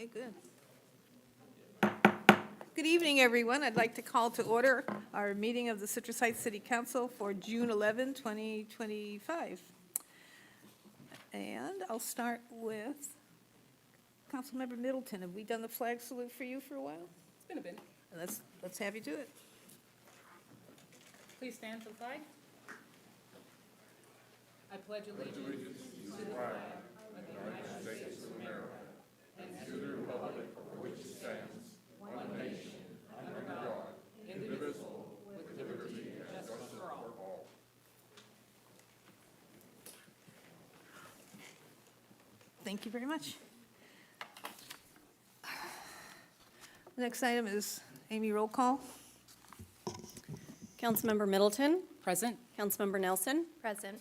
Okay, good. Good evening, everyone. I'd like to call to order our meeting of the Citrus Heights City Council for June 11, 2025. And I'll start with Councilmember Middleton. Have we done the flag salute for you for a while? It's been a bit. Let's have you do it. Please stand for the flag. I pledge allegiance to the flag of the United States of America and to the republic for which it stands, one nation, under God, indivisible, with liberty and justice for all. Thank you very much. The next item is Amy, roll call. Councilmember Middleton. Present. Councilmember Nelson. Present.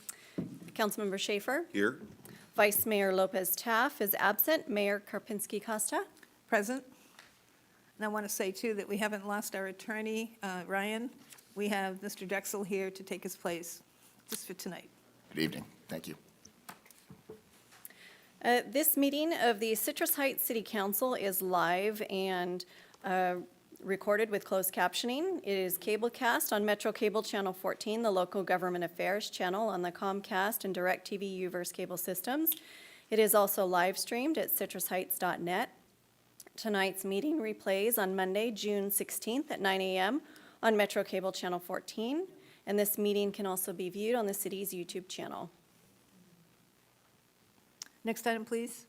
Councilmember Schaefer. Here. Vice Mayor Lopez Taff is absent. Mayor Karpinski Costa. Present. And I want to say, too, that we haven't lost our attorney, Ryan. We have Mr. Drexel here to take his place, just for tonight. Good evening. Thank you. This meeting of the Citrus Heights City Council is live and recorded with closed captioning. It is cablecast on Metro Cable Channel 14, the local government affairs channel on the Comcast and DirecTV U-verse cable systems. It is also live streamed at citrusheights.net. Tonight's meeting replays on Monday, June 16th at 9 a.m. on Metro Cable Channel 14, and this meeting can also be viewed on the city's YouTube channel. Next item, please.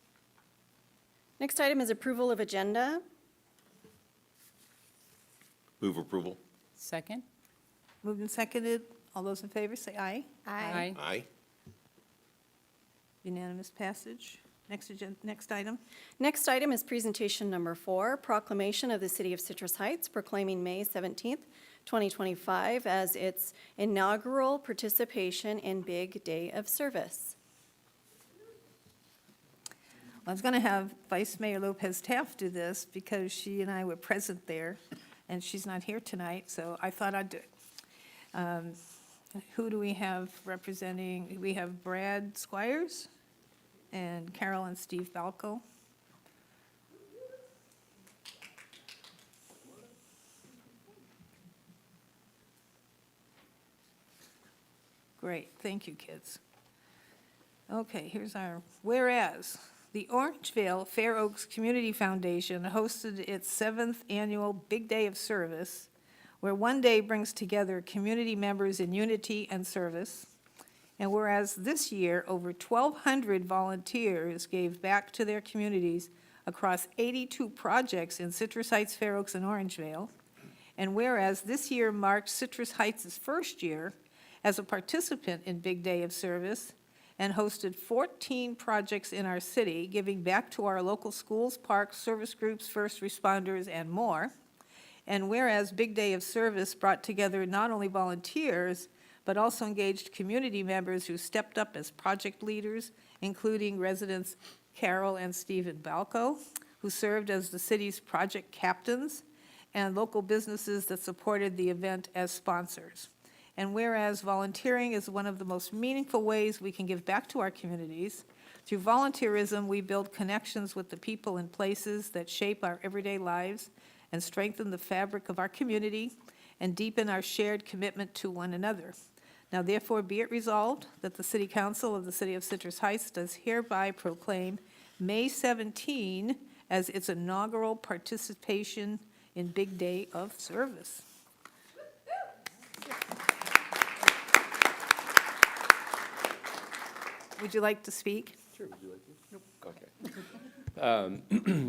Next item is approval of agenda. Move approval. Second. Moved and seconded. All those in favor, say aye. Aye. Aye. Unanimous passage. Next item. Next item is presentation number 4, Proclamation of the City of Citrus Heights proclaiming May 17th, 2025 as its inaugural participation in Big Day of Service. I was going to have Vice Mayor Lopez Taft do this because she and I were present there, and she's not here tonight, so I thought I'd do it. Who do we have representing? We have Brad Squires and Carol and Steve Balco. Great, thank you, kids. Okay, here's our whereas. The Orangevale Fair Oaks Community Foundation hosted its 7th annual Big Day of Service, where one day brings together community members in unity and service. And whereas this year, over 1,200 volunteers gave back to their communities across 82 projects in Citrus Heights, Fair Oaks, and Orangevale. And whereas this year marked Citrus Heights' first year as a participant in Big Day of Service, and hosted 14 projects in our city, giving back to our local schools, parks, service groups, first responders, and more. And whereas Big Day of Service brought together not only volunteers, but also engaged community members who stepped up as project leaders, including residents Carol and Stephen Balco, who served as the city's project captains, and local businesses that supported the event as sponsors. And whereas volunteering is one of the most meaningful ways we can give back to our communities, through volunteerism we build connections with the people and places that shape our everyday lives and strengthen the fabric of our community and deepen our shared commitment to one another. Now therefore be it resolved that the City Council of the City of Citrus Heights does hereby proclaim May 17 as its inaugural participation in Big Day of Service. Would you like to speak? Sure, would you like to? Nope. Okay.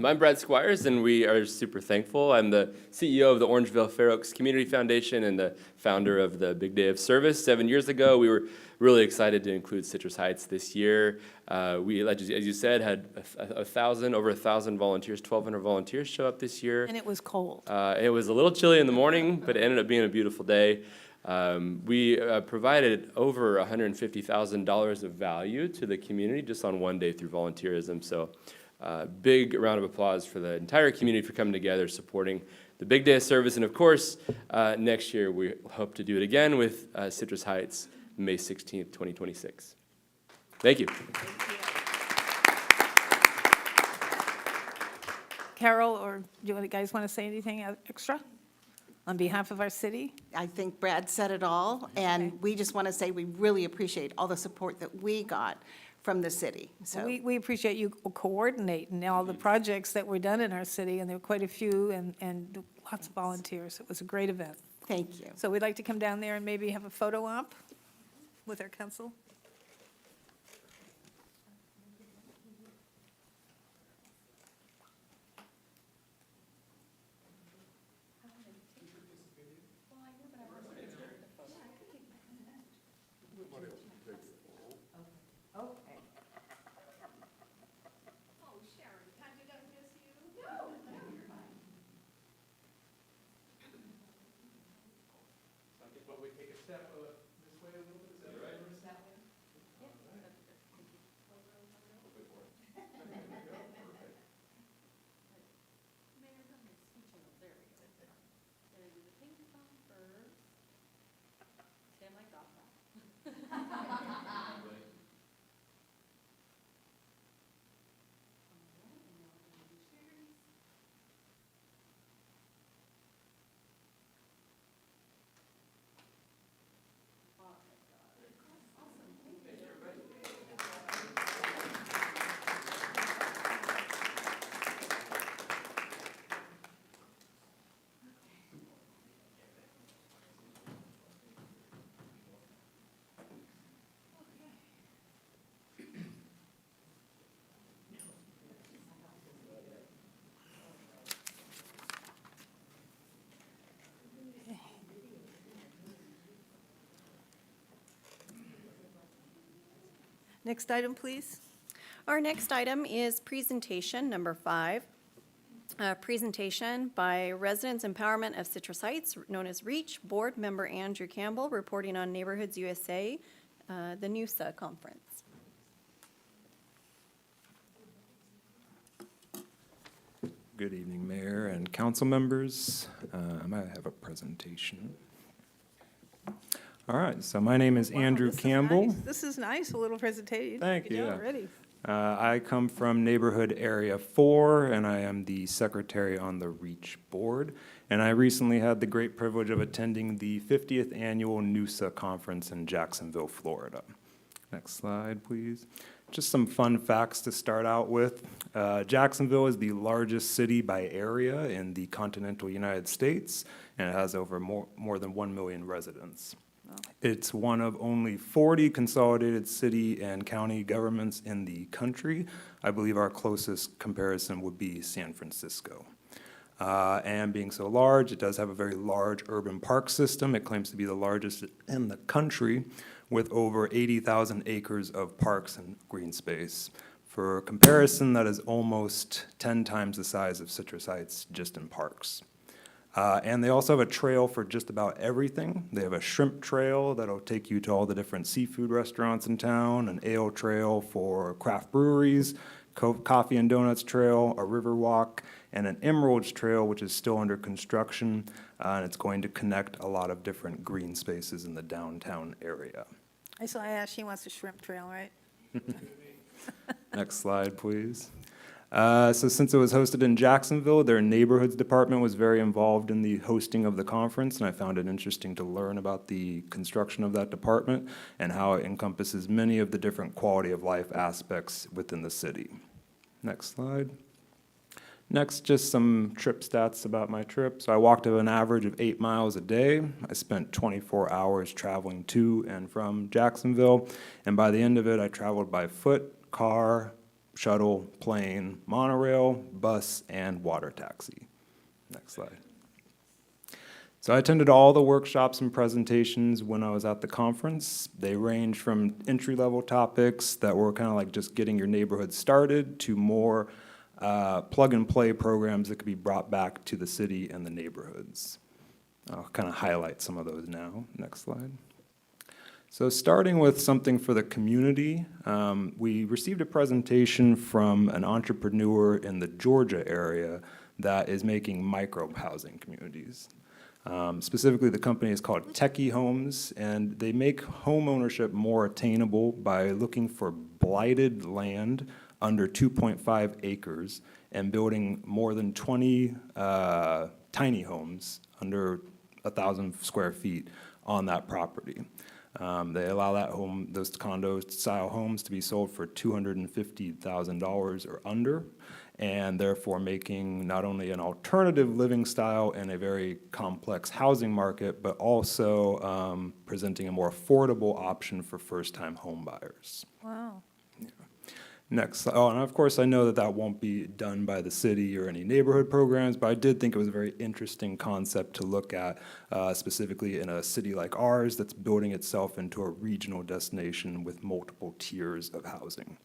I'm Brad Squires, and we are super thankful. I'm the CEO of the Orangevale Fair Oaks Community Foundation and the founder of the Big Day of Service. 7 years ago, we were really excited to include Citrus Heights this year. We, as you said, had over 1,000 volunteers, 1,200 volunteers show up this year. And it was cold. It was a little chilly in the morning, but it ended up being a beautiful day. We provided over $150,000 of value to the community just on one day through volunteerism. So big round of applause for the entire community for coming together, supporting the Big Day of Service. And of course, next year we hope to do it again with Citrus Heights, May 16th, 2026. Thank you. Carol, or do you guys want to say anything extra on behalf of our city? I think Brad said it all, and Okay. we just want to say we really appreciate all the support that we got from the city, so. We appreciate you coordinating all the projects that were done in our city, and there were quite a few, and lots of volunteers. It was a great event. Thank you. So we'd like to come down there and maybe have a photo op with our council. Next item, please. Our next item is presentation number 5. A presentation by Residents Empowerment of Citrus Heights, known as REACH, Board Member Andrew Campbell, reporting on Neighborhoods USA, the NUSA conference. Good evening, Mayor and council members. I might have a presentation. All right, so my name is Wow, Andrew this is Campbell. nice. This is nice, a little presentation. Thank Good you, job yeah. already. I come from Neighborhood Area 4, and I am the secretary on the REACH board. And I recently had the great privilege of attending the 50th annual NUSA conference in Jacksonville, Florida. Next slide, please. Just some fun facts to start out with. Jacksonville is the largest city by area in the continental United States, and it has over more than 1 million residents. It's one of only 40 consolidated city and county governments in the country. I believe our closest comparison would be San Francisco. And being so large, it does have a very large urban park system. It claims to be the largest in the country, with over 80,000 acres of parks and green space. For comparison, that is almost 10 times the size of Citrus Heights just in parks. And they also have a trail for just about everything. They have a shrimp trail that'll take you to all the different seafood restaurants in town, an ale trail for craft breweries, coffee and donuts trail, a river walk, and an emeralds trail, which is still under construction, and it's going to connect a lot of different green spaces in the downtown area. I saw Ashley wants a shrimp trail, right? Next slide, please. So since it was hosted in Jacksonville, their neighborhoods department was very involved in the hosting of the conference, and I found it interesting to learn about the construction of that department and how it encompasses many of the different quality of life aspects within the city. Next slide. Next, just some trip stats about my trip. So I walked an average of 8 miles a day. I spent 24 hours traveling to and from Jacksonville, and by the end of it, I traveled by foot, car, shuttle, plane, monorail, bus, and water taxi. Next slide. So I attended all the workshops and presentations when I was at the conference. They range from entry-level topics that were kind of like just getting your neighborhood started to more plug-and-play programs that could be brought back to the city and the neighborhoods. I'll kind of highlight some of those now. Next slide. So starting with something for the community, we received a presentation from an entrepreneur in the Georgia area that is making micro-housing communities. Specifically, the company is called Techie Homes, and they make home ownership more attainable by looking for blighted land under 2.5 acres and building more than 20 tiny homes under 1,000 square feet on that property. They allow those condo-style homes to be sold for $250,000 or under, and therefore making not only an alternative living style in a very complex housing market, but also presenting a more affordable option for first-time home buyers. Wow. Next, oh, and of course, I know that that won't be done by the city or any neighborhood programs, but I did think it was a very interesting concept to look at, specifically in a city like ours that's building itself into a regional destination with multiple tiers of housing.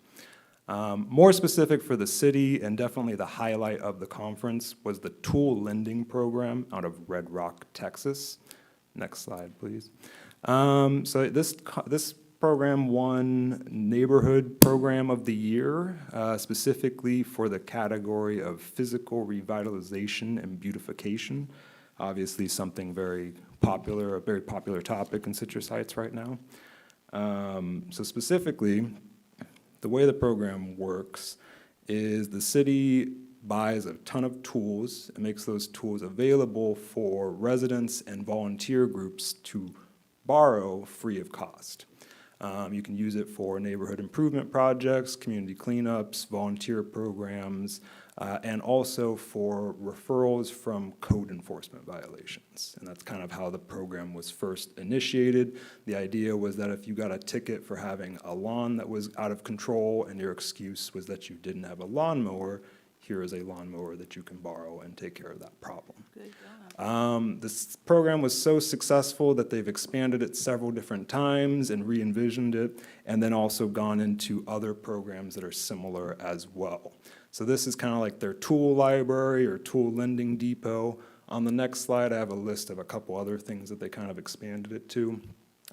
More specific for the city, and definitely the highlight of the conference, was the tool lending program out of Red Rock, Texas. Next slide, please. So this program won Neighborhood Program of the Year, specifically for the category of physical revitalization and beautification. Obviously, something very popular, a very popular topic in Citrus Heights right now. So specifically, the way the program works is the city buys a ton of tools and makes those tools available for residents and volunteer groups to borrow free of cost. You can use it for neighborhood improvement projects, community cleanups, volunteer programs, and also for referrals from code enforcement violations. And that's kind of how the program was first initiated. The idea was that if you got a ticket for having a lawn that was out of control and your excuse was that you didn't have a lawnmower, here is a lawnmower that you can borrow and take care of that problem. Good job. This program was so successful that they've expanded it several different times and re-envisioned it, and then also gone into other programs that are similar as well. So this is kind of like their tool library or tool lending depot. On the next slide, I have a list of a couple other things that they kind of expanded it to.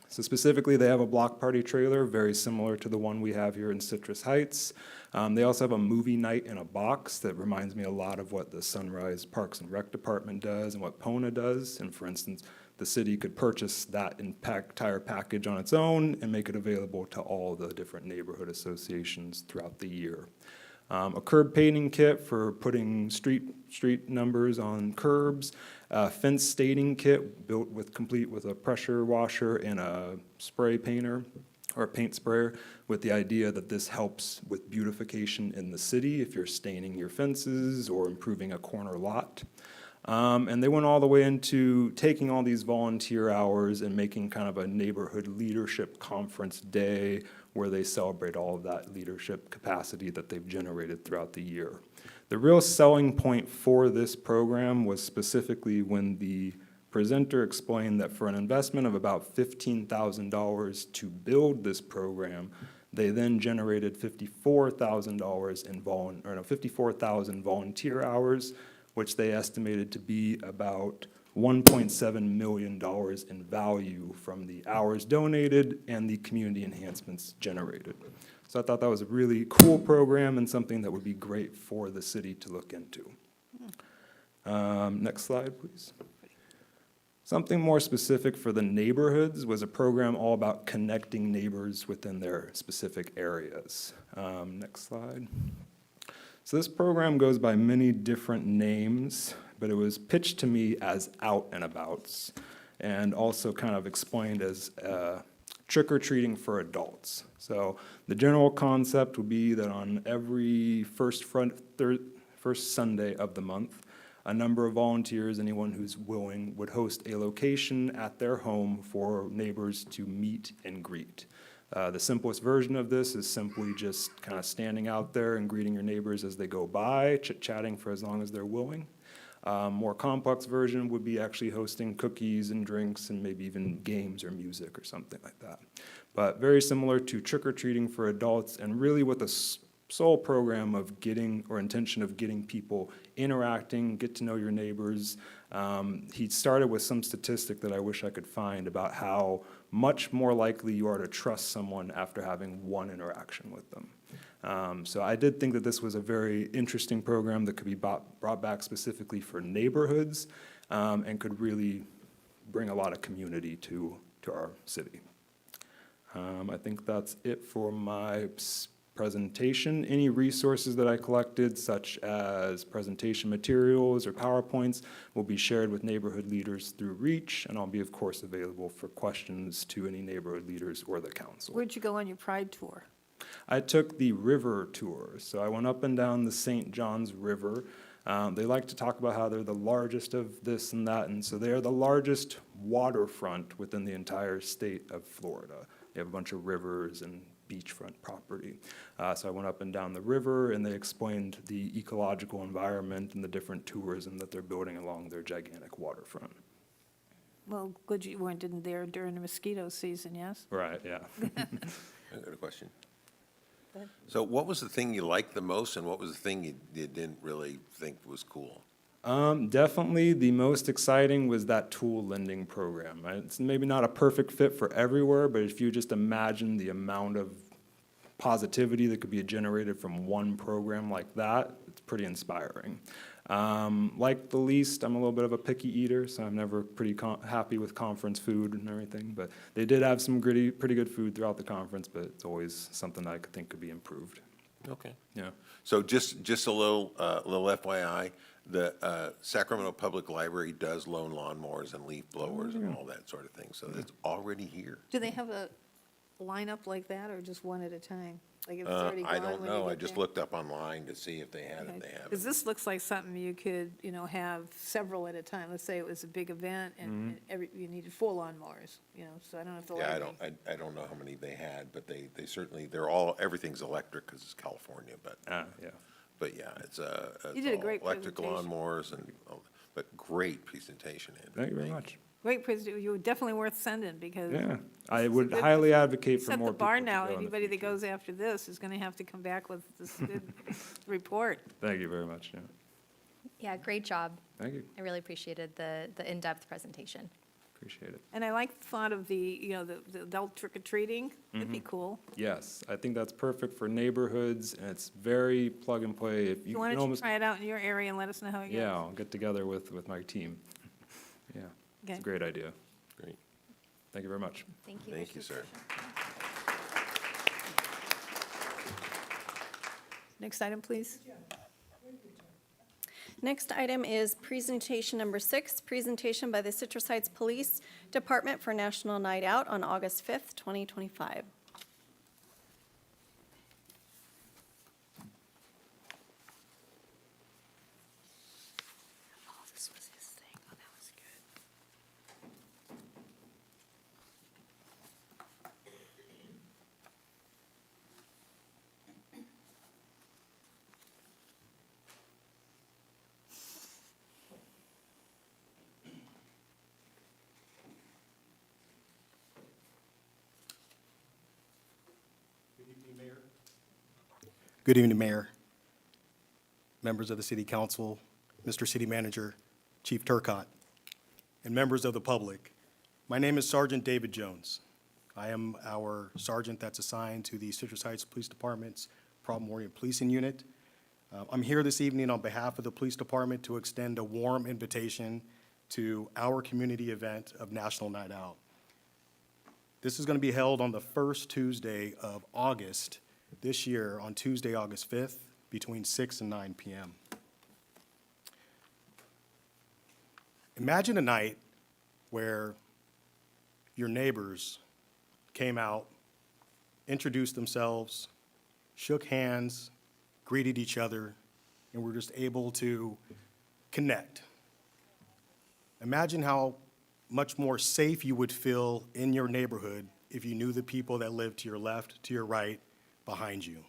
So specifically, they have a block party trailer, very similar to the one we have here in Citrus Heights. They also have a movie night in a box that reminds me a lot of what the Sunrise Parks and Rec Department does and what PONA does. And for instance, the city could purchase that entire package on its own and make it available to all the different neighborhood associations throughout the year. A curb painting kit for putting street numbers on curbs, a fence staining kit complete with a pressure washer and a spray painter or a paint sprayer, with the idea that this helps with beautification in the city if you're staining your fences or improving a corner lot. And they went all the way into taking all these volunteer hours and making kind of a neighborhood leadership conference day where they celebrate all of that leadership capacity that they've generated throughout the year. The real selling point for this program was specifically when the presenter explained that for an investment of about $15,000 to build this program, they then generated $54,000 54,000 volunteer hours, which they estimated to be about $1.7 million in value from the hours donated and the community enhancements generated. So I thought that was a really cool program and something that would be great for the city to look into. Next slide, please. Something more specific for the neighborhoods was a program all about connecting neighbors within their specific areas. Next slide. So this program goes by many different names, but it was pitched to me as Out and Abouts, and also kind of explained as trick-or-treating for adults. So the general concept would be that on every first Sunday of the month, a number of volunteers, anyone who's willing, would host a location at their home for neighbors to meet and greet. The simplest version of this is simply just kind of standing out there and greeting your neighbors as they go by, chit-chatting for as long as they're willing. More complex version would be actually hosting cookies and drinks and maybe even games or music or something like that. But very similar to trick-or-treating for adults, and really with the sole program of intention of getting people interacting, get to know your neighbors. He started with some statistic that I wish I could find about how much more likely you are to trust someone after having one interaction with them. So I did think that this was a very interesting program that could be brought back specifically for neighborhoods and could really bring a lot of community to our city. I think that's it for my presentation. Any resources that I collected, such as presentation materials or PowerPoints, will be shared with neighborhood leaders through Reach, and I'll be, of course, available for questions to any neighborhood leaders or the council. Where'd you go on your Pride tour? I took the river tour, so I went up and down the St. Johns River. They like to talk about how they're the largest of this and that, and so they are the largest waterfront within the entire state of Florida. They have a bunch of rivers and beachfront property. So I went up and down the river, and they explained the ecological environment and the different tourism that they're building along their gigantic waterfront. Well, good you weren't in there during the mosquito season, yes? Right, yeah. I got a question. So what was the thing you liked the most, and what was the thing you didn't really think was cool? Definitely the most exciting was that tool lending program. It's maybe not a perfect fit for everywhere, but if you just imagine the amount of positivity that could be generated from one program like that, it's pretty inspiring. Like the least, I'm a little bit of a picky eater, so I'm never pretty happy with conference food and everything, but they did have some pretty good food throughout the conference, but it's always something I think could be improved. Okay. Yeah. So just a little FYI, the Sacramento Public Library does loan lawnmowers and leaf blowers and all that sort of thing, so it's already here. Do they have a lineup like that, or just one at a time? Like if it's already I gone don't when you know, I get just there? looked up online to see if they had it, they have Because it. this looks like something you could, have several at a time. Let's say it was a big event and you needed 4 lawnmowers, so I don't know if the Yeah, library. I don't know how many they had, but they certainly, everything's electric because it's California, Yeah. but yeah, it's You did a great electric presentation. lawnmowers but great presentation, Andrew. Thank you very much. Great presentation. You were definitely worth sending because. Yeah, I would Good- highly advocate for Set more the people bar to now. go in the Anybody that future. goes after this is going to have to come back with this good report. Thank you very much, yeah. Yeah, great job. Thank you, I really appreciated the in-depth presentation. appreciate it. And I like the thought of the adult trick-or-treating. That'd be cool. Yes, I think that's perfect for neighborhoods, and it's very plug and play. If you Why can don't you almost, try it out in your area and let us know how it goes? yeah, I'll get together with my team. Yeah, it's Okay. a great idea. Great, Thank you very much. Thank you. thank you, sir. Next item, please. Next item is presentation number 6, presentation by the Citrus Heights Police Department for National Night Out on August 5th, 2025. Oh, this was his thing. Oh, that was good. Good evening, Mayor, members of the City Council, Mr. City Manager, Chief Turcotte, and members of the public. My name is Sergeant David Jones. I am our sergeant that's assigned to the Citrus Heights Police Department's Problem-Oriented Policing Unit. I'm here this evening on behalf of the Police Department to extend a warm invitation to our community event of National Night Out. This is going to be held on the first Tuesday of August this year, on Tuesday, August 5th, between 6 and 9 p.m. Imagine a night where your neighbors came out, introduced themselves, shook hands, greeted each other, and were just able to connect. Imagine how much more safe you would feel in your neighborhood if you knew the people that lived to your left, to your right, behind you.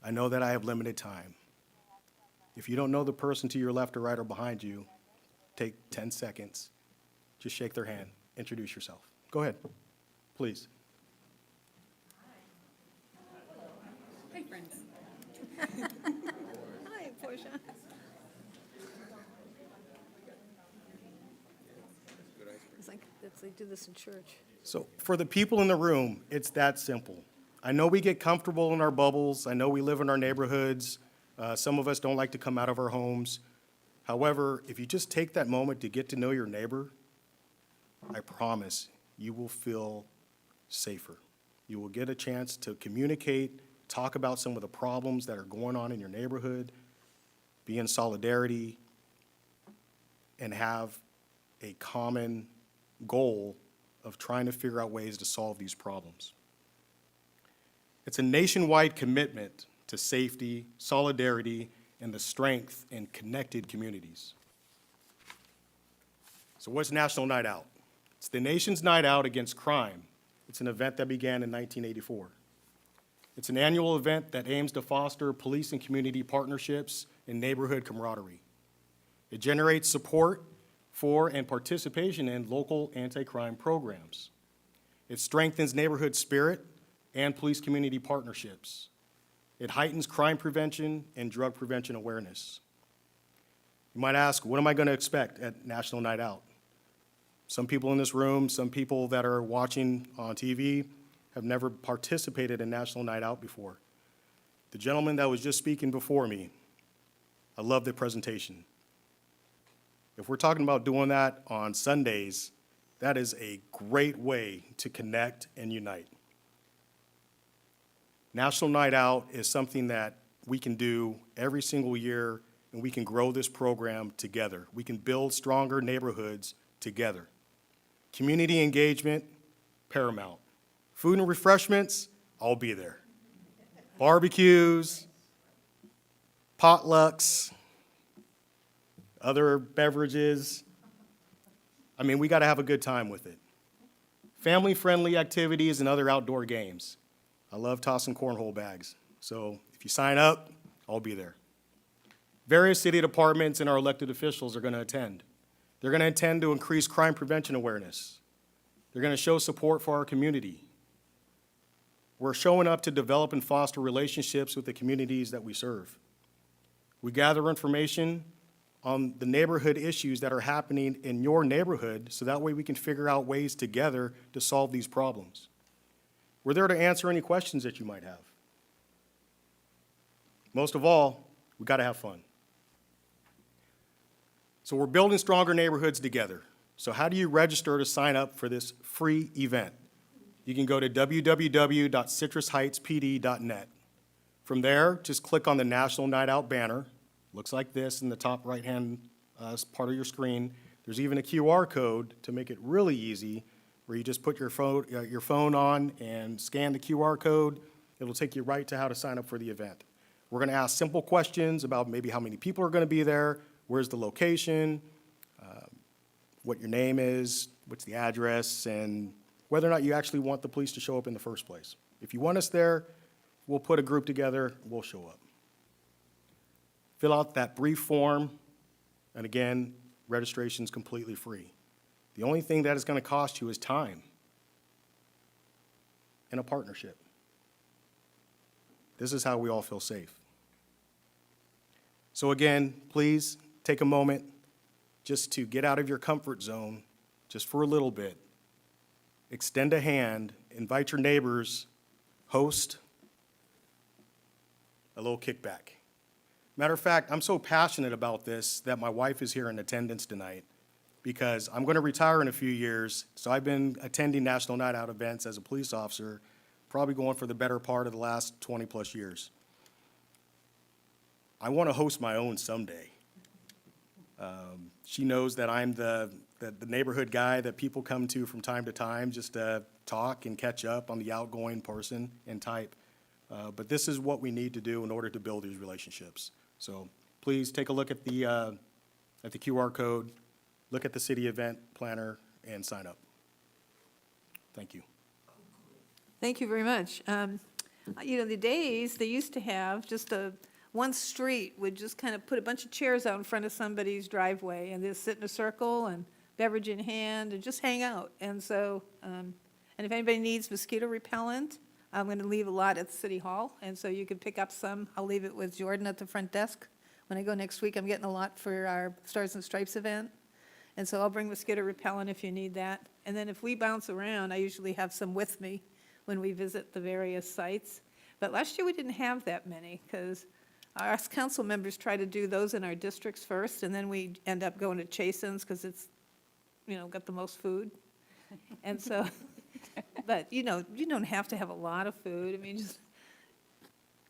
I know that I have limited time. If you don't know the person to your left or right or behind you, take 10 seconds. Just shake their hand, introduce yourself. Go ahead, please. Hi, friends. Hi, Portia. It's like, they do this in church. So for the people in the room, it's that simple. I know we get comfortable in our bubbles. I know we live in our neighborhoods. Some of us don't like to come out of our homes. However, if you just take that moment to get to know your neighbor, I promise you will feel safer. You will get a chance to communicate, talk about some of the problems that are going on in your neighborhood, be in solidarity, and have a common goal of trying to figure out ways to solve these problems. It's a nationwide commitment to safety, solidarity, and the strength in connected communities. So what's National Night Out? It's the nation's night out against crime. It's an event that began in 1984. It's an annual event that aims to foster police and community partnerships and neighborhood camaraderie. It generates support for and participation in local anti-crime programs. It strengthens neighborhood spirit and police-community partnerships. It heightens crime prevention and drug prevention awareness. You might ask, what am I going to expect at National Night Out? Some people in this room, some people that are watching on TV have never participated in National Night Out before. The gentleman that was just speaking before me, I love the presentation. If we're talking about doing that on Sundays, that is a great way to connect and unite. National Night Out is something that we can do every single year, and we can grow this program together. We can build stronger neighborhoods together. Community engagement, paramount. Food and refreshments, I'll be there. Barbecues, potlucks, other beverages. I mean, we got to have a good time with it. Family-friendly activities and other outdoor games. I love tossing cornhole bags. So if you sign up, I'll be there. Various city departments and our elected officials are going to attend. They're going to intend to increase crime prevention awareness. They're going to show support for our community. We're showing up to develop and foster relationships with the communities that we serve. We gather information on the neighborhood issues that are happening in your neighborhood, so that way we can figure out ways together to solve these problems. We're there to answer any questions that you might have. Most of all, we got to have fun. So we're building stronger neighborhoods together. So how do you register to sign up for this free event? You can go to www.citrusheightspd.net. From there, just click on the National Night Out banner. Looks like this in the top right-hand part of your screen. There's even a QR code to make it really easy, where you just put your phone on and scan the QR code. It'll take you right to how to sign up for the event. We're going to ask simple questions about maybe how many people are going to be there, where's the location, what your name is, what's the address, and whether or not you actually want the police to show up in the first place. If you want us there, we'll put a group together, we'll show up. Fill out that brief form, and again, registration's completely free. The only thing that is going to cost you is time and a partnership. This is how we all feel safe. So again, please take a moment just to get out of your comfort zone, just for a little bit. Extend a hand, invite your neighbors, host a little kickback. Matter of fact, I'm so passionate about this that my wife is here in attendance tonight, because I'm going to retire in a few years, so I've been attending National Night Out events as a police officer, probably going for the better part of the last 20-plus years. I want to host my own someday. She knows that I'm the neighborhood guy that people come to from time to time just to talk and catch up on the outgoing person and type. But this is what we need to do in order to build these relationships. So please take a look at the QR code, look at the city event planner, and sign up. Thank you. Thank you very much. You know, the days, they used to have just one street would just kind of put a bunch of chairs out in front of somebody's driveway, and they'd sit in a circle and beverage in hand and just hang out. And so, and if anybody needs mosquito repellent, I'm going to leave a lot at City Hall, and so you can pick up some. I'll leave it with Jordan at the front desk. When I go next week, I'm getting a lot for our Stars and Stripes event. And so I'll bring mosquito repellent if you need that. And then if we bounce around, I usually have some with me when we visit the various sites. But last year we didn't have that many, because our council members try to do those in our districts first, and then we end up going to Chasen's because it's, you know, got the most food. And so But, you know, you don't have to have a lot of food. I mean,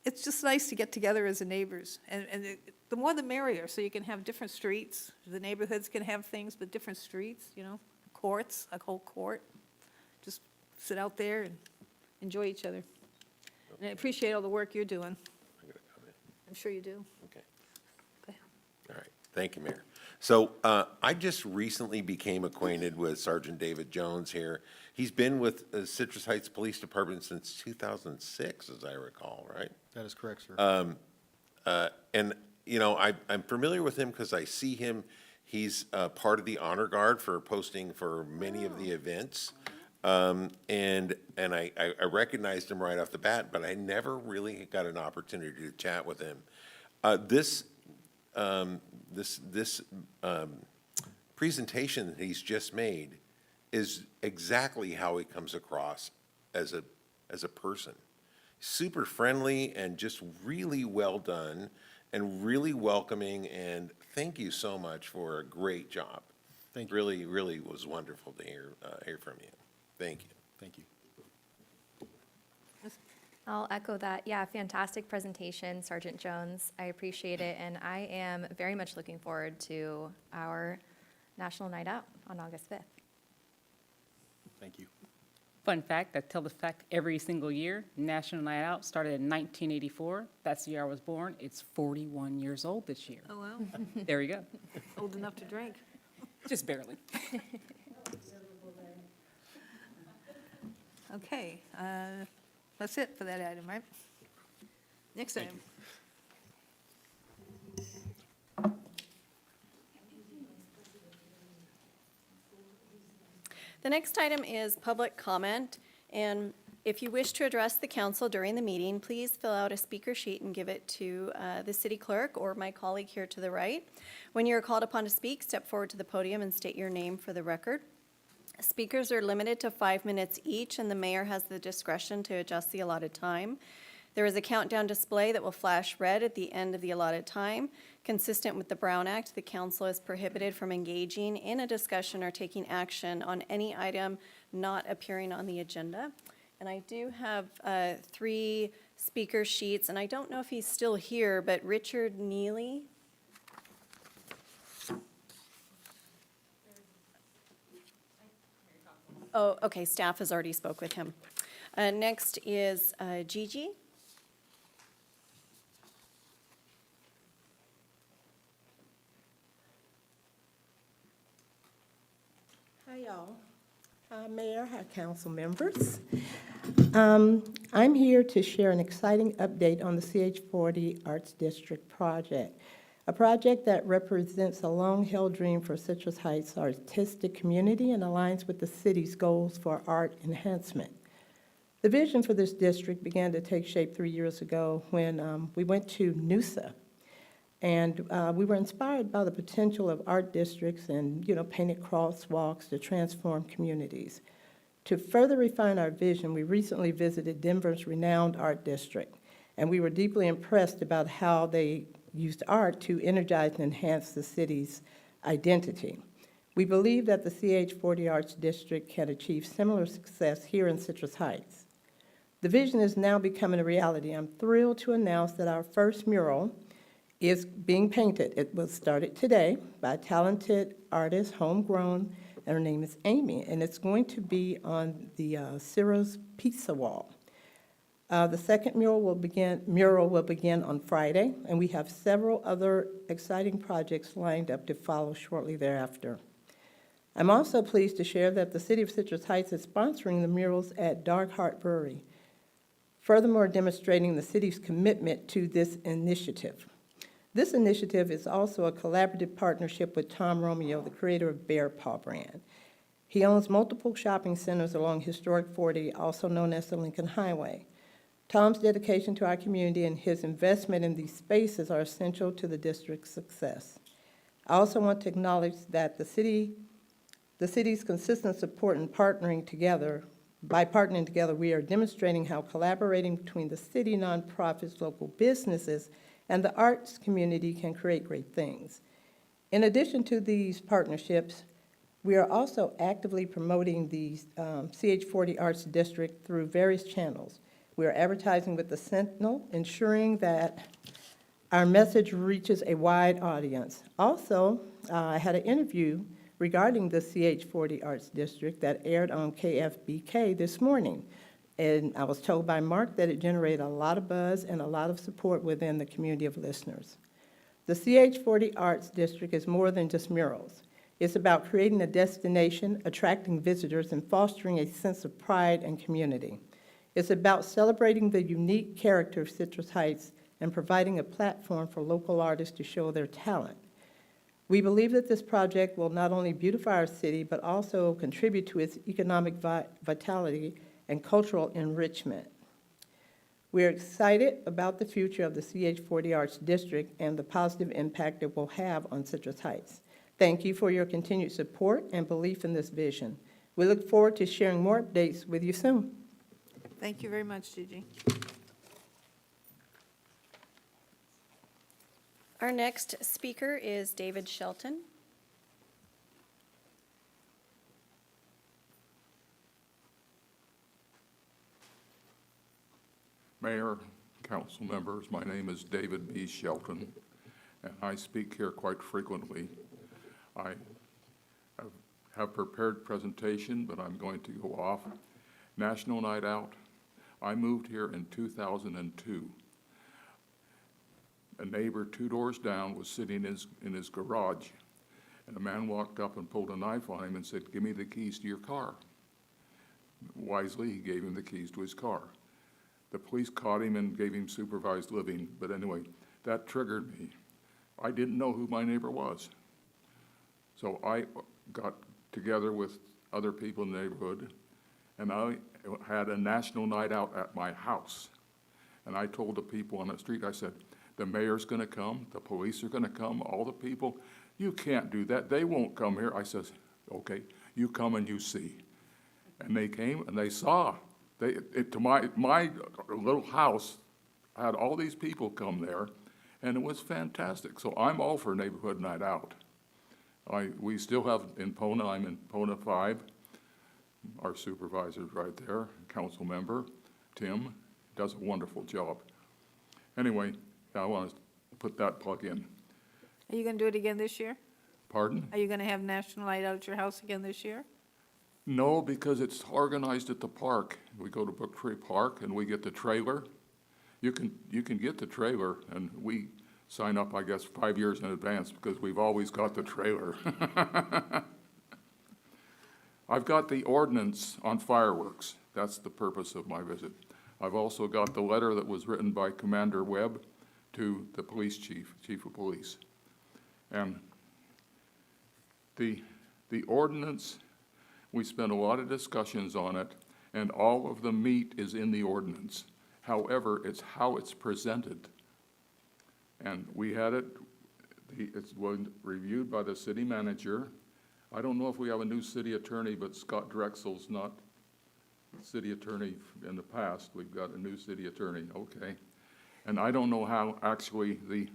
it's just nice to get together as a neighbors. And the more the merrier, so you can have different streets. The neighborhoods can have things, but different streets, you know, courts, a whole court. Just sit out there and enjoy each other. And I appreciate all the work you're doing. I got a comment. I'm sure you do. Okay. Go ahead. All right, thank you, Mayor. So I just recently became acquainted with Sergeant David Jones here. He's been with Citrus Heights Police Department since 2006, as I recall, right? That is correct, sir. And, you know, I'm familiar with him because I see him, he's part of the Honor Guard for posting for many of the events. And I recognized him right off the bat, but I never really got an opportunity to chat with him. This presentation that he's just made is exactly how he comes across as a person. Super friendly and just really well done and really welcoming, and thank you so much for a great job. Thank you. Really, really was wonderful to hear from you. Thank you. Thank you. I'll echo that. Yeah, fantastic presentation, Sergeant Jones. I appreciate it, and I am very much looking forward to our National Night Out on August 5th. Thank you. Fun fact, I tell the fact every single year. National Night Out started in 1984. That's the year I was born. It's 41 years old this year. Oh, wow. There you go. Old enough to drink. Just barely. Okay, that's it for that item, right? Next item. The next item is public comment, and if you wish to address the council during the meeting, please fill out a speaker sheet and give it to the city clerk or my colleague here to the right. When you're called upon to speak, step forward to the podium and state your name for the record. Speakers are limited to 5 minutes each, and the mayor has the discretion to adjust the allotted time. There is a countdown display that will flash red at the end of the allotted time. Consistent with the Brown Act, the council is prohibited from engaging in a discussion or taking action on any item not appearing on the agenda. And I do have 3 speaker sheets, and I don't know if he's still here, but Richard Neely. Oh, okay, staff has already spoke with him. Next is Gigi. Hi, y'all. Mayor, hi, council members. I'm here to share an exciting update on the CH40 Arts District project, a project that represents a long-held dream for Citrus Heights artistic community and aligns with the city's goals for art enhancement. The vision for this district began to take shape 3 years ago when we went to NUSA. And we were inspired by the potential of art districts and, painted crosswalks to transform communities. To further refine our vision, we recently visited Denver's renowned art district, and we were deeply impressed about how they used art to energize and enhance the city's identity. We believe that the CH40 Arts District can achieve similar success here in Citrus Heights. The vision is now becoming a reality. I'm thrilled to announce that our first mural is being painted. It was started today by a talented artist, homegrown, and her name is Amy, and it's going to be on the Ciro's Pizza Wall. The second mural will begin on Friday, and we have several other exciting projects lined up to follow shortly thereafter. I'm also pleased to share that the City of Citrus Heights is sponsoring the murals at Dark Heart Brewery, furthermore demonstrating the city's commitment to this initiative. This initiative is also a collaborative partnership with Tom Romeo, the creator of Bear Paw brand. He owns multiple shopping centers along Historic 40, also known as the Lincoln Highway. Tom's dedication to our community and his investment in these spaces are essential to the district's success. I also want to acknowledge that the city's consistent support in partnering together. By partnering together, we are demonstrating how collaborating between the city, nonprofits, local businesses, and the arts community can create great things. In addition to these partnerships, We are also actively promoting the CH40 Arts District through various channels. We are advertising with the Sentinel, ensuring that our message reaches a wide audience. Also, I had an interview regarding the CH40 Arts District that aired on KFBK this morning. And I was told by Mark that it generated a lot of buzz and a lot of support within the community of listeners. The CH40 Arts District is more than just murals. It's about creating a destination, attracting visitors, and fostering a sense of pride and community. It's about celebrating the unique character of Citrus Heights and providing a platform for local artists to show their talent. We believe that this project will not only beautify our city, but also contribute to its economic vitality and cultural enrichment. We are excited about the future of the CH40 Arts District and the positive impact it will have on Citrus Heights. Thank you for your continued support and belief in this vision. We look forward to sharing more updates with you soon. Thank you very much, Gigi. Our next speaker is David Shelton. Mayor, council members, my name is David B. Shelton, and I speak here quite frequently. I have prepared presentation, but I'm going to go off. National Night Out. I moved here in 2002. A neighbor 2 doors down was sitting in his garage, and a man walked up and pulled a knife on him and said, "Give me the keys to your car." Wisely, he gave him the keys to his car. The police caught him and gave him supervised living, but anyway, that triggered me. I didn't know who my neighbor was. So I got together with other people in the neighborhood, and I had a national night out at my house. And I told the people on the street, I said, the mayor's gonna come, the police are gonna come, all the people. You can't do that, they won't come here. I says, okay, you come and you see. And they came and they saw. To my little house, I had all these people come there, and it was fantastic. So I'm all for neighborhood night out. We still have in Pona, I'm in Pona 5. Our supervisor's right there, council member, Tim, does a wonderful job. Anyway, I want to put that plug in. Are you going to do it again this year? Pardon? Are you going to have National Night Out at your house again this year? No, because it's organized at the park. We go to Brook Tree Park and we get the trailer. You can get the trailer, and we sign up, I guess, 5 years in advance because we've always got the trailer. I've got the ordinance on fireworks. That's the purpose of my visit. I've also got the letter that was written by Commander Webb to the police chief of police. And the ordinance, we spent a lot of discussions on it, and all of the meat is in the ordinance. However, it's how it's presented. And we had it, it's reviewed by the city manager. I don't know if we have a new city attorney, but Scott Drexel's not city attorney in the past. We've got a new city attorney, okay. And I don't know how actually the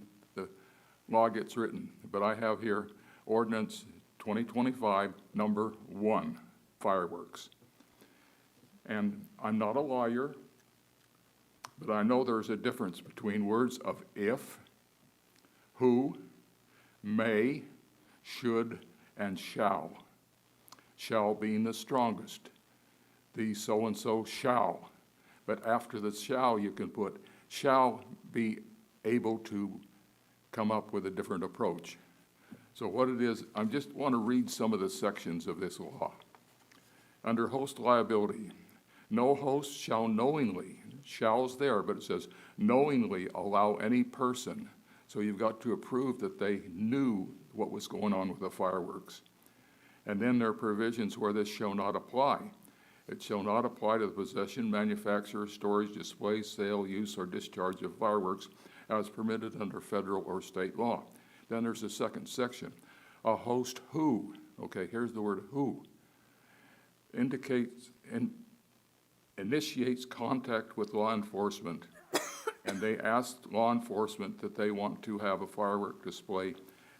law gets written, but I have here ordinance 2025, number 1, fireworks. And I'm not a lawyer, but I know there's a difference between words of if, who, may, should, and shall. Shall being the strongest. The so-and-so shall. But after the shall, you can put shall be able to come up with a different approach. So what it is, I just want to read some of the sections of this law. Under host liability, no host shall knowingly, shall's there, but it says knowingly allow any person. So you've got to approve that they knew what was going on with the fireworks. And then there are provisions where this shall not apply. It shall not apply to the possession, manufacture, storage, display, sale, use, or discharge of fireworks as permitted under federal or state law. Then there's a second section. A host who, okay, here's the word who, indicates and initiates contact with law enforcement, and they ask law enforcement that they want to have a firework display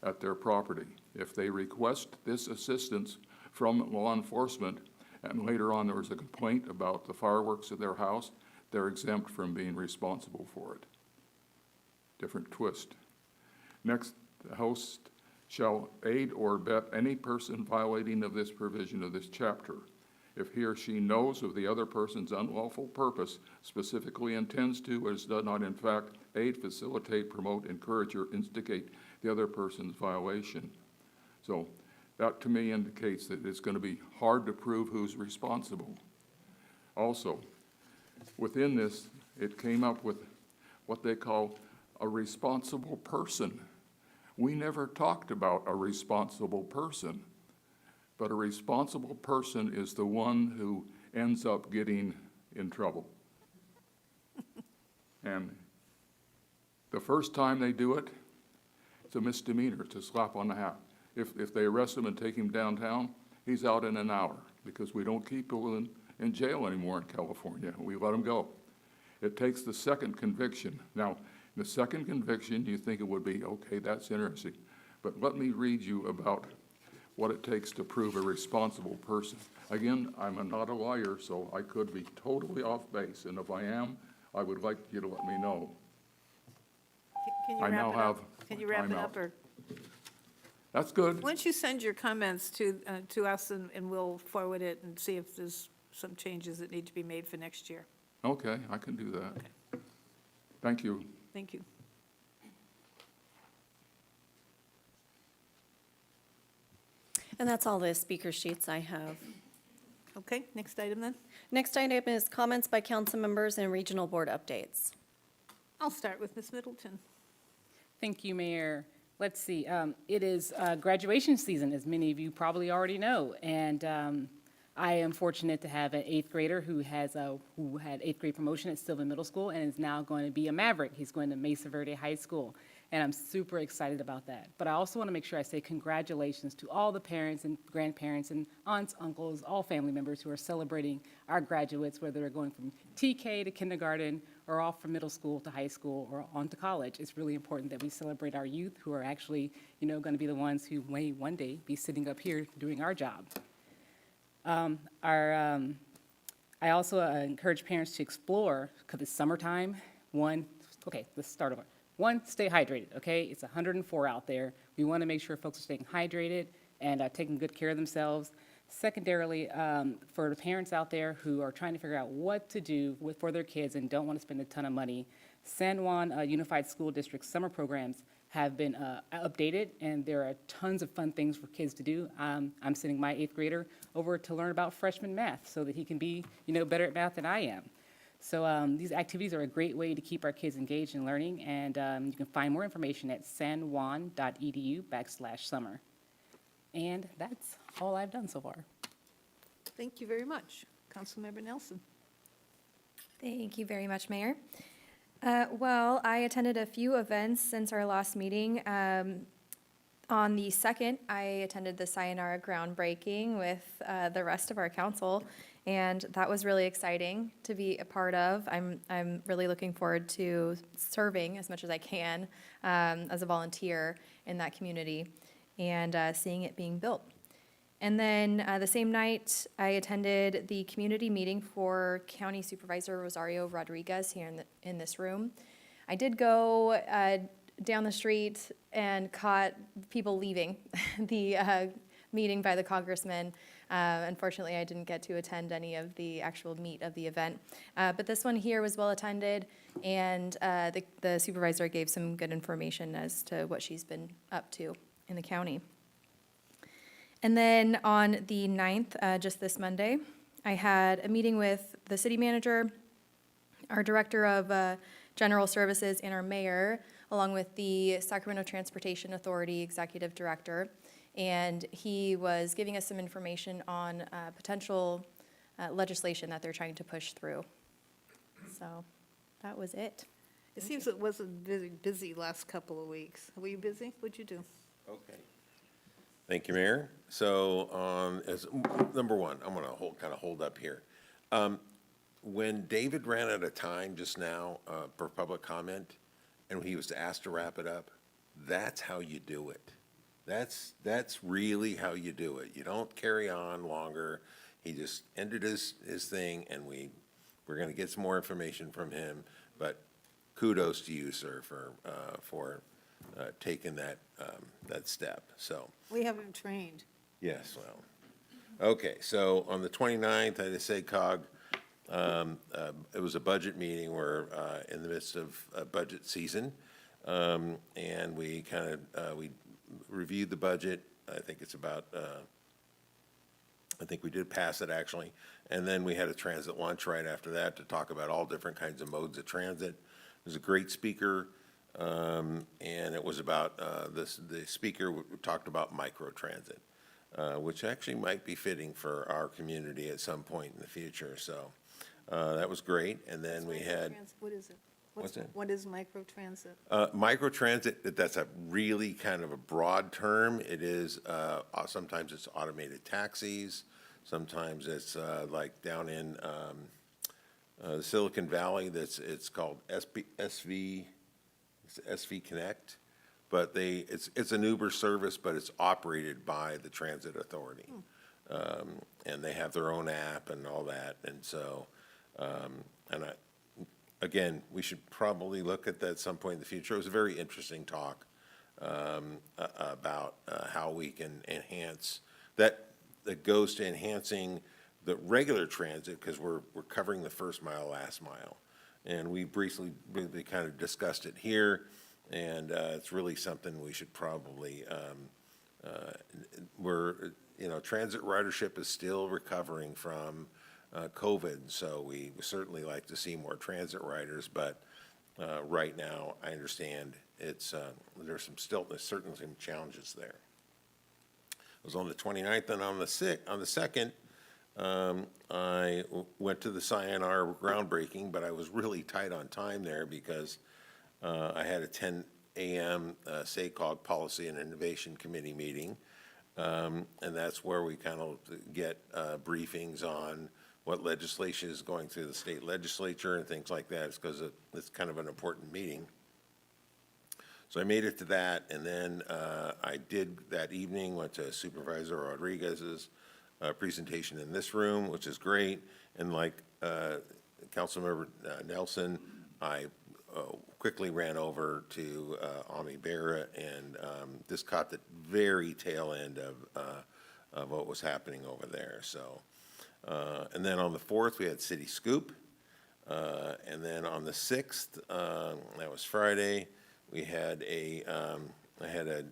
at their property. If they request this assistance from law enforcement, and later on there was a complaint about the fireworks at their house, they're exempt from being responsible for it. Different twist. Next, the host shall aid or abet any person violating of this provision of this chapter, if he or she knows of the other person's unlawful purpose, specifically intends to, or does not in fact aid, facilitate, promote, encourage, or instigate the other person's violation. So that to me indicates that it's going to be hard to prove who's responsible. Also, within this, it came up with what they call a responsible person. We never talked about a responsible person, but a responsible person is the one who ends up getting in trouble. And the first time they do it, it's a misdemeanor, it's a slap on the hat. If they arrest him and take him downtown, he's out in an hour, because we don't keep people in jail anymore in California. We let them go. It takes the second conviction. Now, the second conviction, you think it would be, okay, that's interesting. But let me read you about what it takes to prove a responsible person. Again, I'm not a lawyer, so I could be totally off base. And if I am, I would like you to let me know. Can you I wrap now it have up? Can you wrap it timeout. up, or That's good. why don't you send your comments to us, and we'll forward it and see if there's some changes that need to be made for next year. Okay, I can do that. Thank you. Thank you. And that's all the speaker sheets I have. Okay, next item then. Next item is comments by council members and regional board updates. I'll start with Ms. Middleton. Thank you, Mayor. Let's see, it is graduation season, as many of you probably already know, and I am fortunate to have an eighth grader who had eighth grade promotion at Sylvan Middle School and is now going to be a Maverick. He's going to Mesa Verde High School, and I'm super excited about that. But I also want to make sure I say congratulations to all the parents and grandparents and aunts, uncles, all family members who are celebrating our graduates, whether they're going from TK to kindergarten or off from middle school to high school or on to college. It's really important that we celebrate our youth who are actually, going to be the ones who may one day be sitting up here doing our job. I also encourage parents to explore, because it's summertime. Let's start over. One, stay hydrated, okay? It's 104 out there. We want to make sure folks are staying hydrated and taking good care of themselves. Secondarily, for the parents out there who are trying to figure out what to do for their kids and don't want to spend a ton of money, San Juan Unified School District summer programs have been updated, and there are tons of fun things for kids to do. I'm sending my eighth grader over to learn about freshman math so that he can be, better at math than I am. So these activities are a great way to keep our kids engaged in learning, and you can find more information at sanjuan.edu/summer. And that's all I've done so far. Thank you very much. Councilmember Nelson. Thank you very much, Mayor. Well, I attended a few events since our last meeting. On the 2nd, I attended the Sayonara groundbreaking with the rest of our council, and that was really exciting to be a part of. I'm really looking forward to serving as much as I can as a volunteer in that community and seeing it being built. And then the same night, I attended the community meeting for County Supervisor Rosario Rodriguez here in this room. I did go down the street and caught people leaving the meeting by the congressman. Unfortunately, I didn't get to attend any of the actual meat of the event. But this one here was well attended, and the supervisor gave some good information as to what she's been up to in the county. And then on the 9th, just this Monday, I had a meeting with the city manager, our director of general services, and our mayor, along with the Sacramento Transportation Authority executive director. And he was giving us some information on potential legislation that they're trying to push through. So that was it. It seems it wasn't busy last couple of weeks. Were you busy? What'd you do? Okay. Thank you, Mayor. So, as number one, I'm going to hold up here. When David ran out of time just now for public comment, and he was asked to wrap it up, that's how you do it. That's really how you do it. You don't carry on longer. He just ended his thing, and we're gonna get some more information from him, but kudos to you, sir, for taking that step, so. We have him trained. Yes, well, okay, so on the 29th, I just say COG, it was a budget meeting. We're in the midst of budget season, and we we reviewed the budget. I think it's about, I think we did pass it, actually, and then we had a transit lunch right after that to talk about all different kinds of modes of transit. It was a great speaker, and it was about, the speaker talked about microtransit. Which actually might be fitting for our community at some point in the future, so that was great. And then we had, What is it? What's that? What is microtransit? microtransit, that's a really kind of a broad term. It is, sometimes it's automated taxis, sometimes it's like down in the Silicon Valley, it's called SV Connect. But it's an Uber service, but it's operated by the transit authority. And they have their own app and all that, and so, again, we should probably look at that at some point in the future. It was a very interesting talk, about, how we can enhance, that goes to enhancing the regular transit, because we're covering the first mile, last mile. And we briefly kind of discussed it here. And it's really something we should probably, transit ridership is still recovering from COVID, so we certainly like to see more transit riders, but right now, I understand there's certainly some challenges there. It was on the 29th, and on the 2nd, I went to the CINR groundbreaking, but I was really tight on time there because I had a 10 a.m. SACOG Policy and Innovation Committee meeting, and that's where we kind of get briefings on what legislation is going through the state legislature and things like that. It's because it's kind of an important meeting. So I made it to that, and then I did that evening, went to Supervisor Rodriguez's presentation in this room, which is great, and like Councilmember Nelson, I quickly ran over to Ami Berra and just caught the very tail end of what was happening over there. So, and then on the 4th, we had City Scoop. And then on the 6th, that was Friday, we had I had a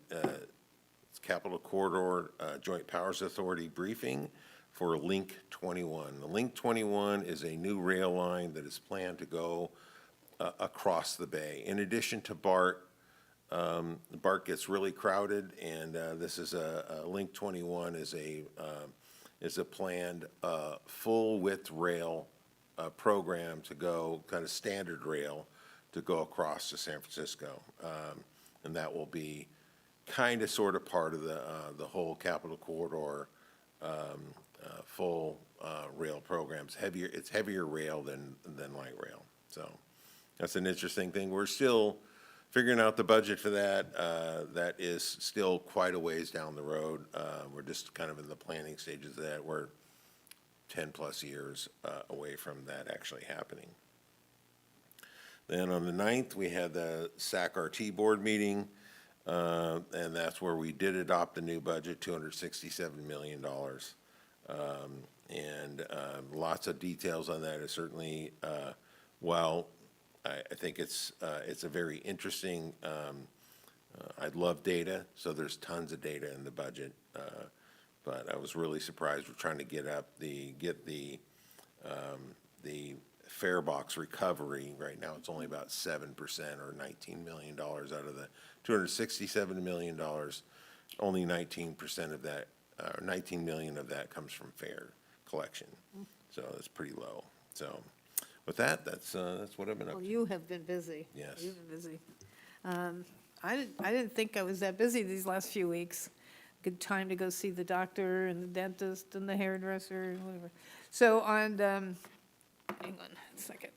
Capital Corridor Joint Powers Authority briefing for Link 21. The Link 21 is a new rail line that is planned to go across the bay. In addition to BART, BART gets really crowded, and this is Link 21 is a planned full-width rail program to go, kind of standard rail, to go across to San Francisco. And that will be kind of sort of part of the whole Capital Corridor full rail programs. It's heavier rail than light rail. So that's an interesting thing. We're still figuring out the budget for that. That is still quite a ways down the road. We're just kind of in the planning stages of that. We're 10+ years away from that actually happening. Then on the 9th, we had the SAC-RT board meeting, and that's where we did adopt the new budget, $267 million. And lots of details on that is certainly, while I think it's a very interesting, I love data, so there's tons of data in the budget. But I was really surprised. We're trying to get the fare box recovery. Right now, it's only about 7% or $19 million out of the $267 million. Only 19% of that, 19 million of that comes from fare collection. So that's pretty low. So with that, that's what I've been up Well, to. you have been busy. Yes. You've been busy. I didn't think I was that busy these last few weeks. Good time to go see the doctor and the dentist and the hairdresser and whatever. So on, hang on a second.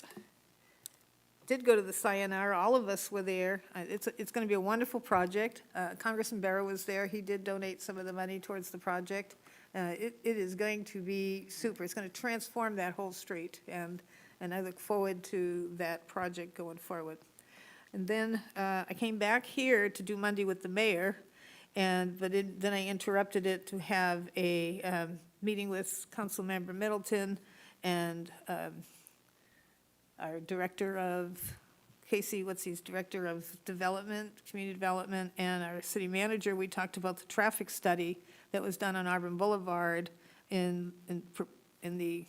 did go to the Sayonara. All of us were there. It's going to be a wonderful project. Congressman Barrow was there. He did donate some of the money towards the project. It is going to be super. It's going to transform that whole street, and I look forward to that project going forward. And then I came back here to do Monday with the mayor, then I interrupted it to have a meeting with Councilmember Middleton and our director of, Casey, director of development, community development, and our city manager. We talked about the traffic study that was done on Auburn Boulevard in the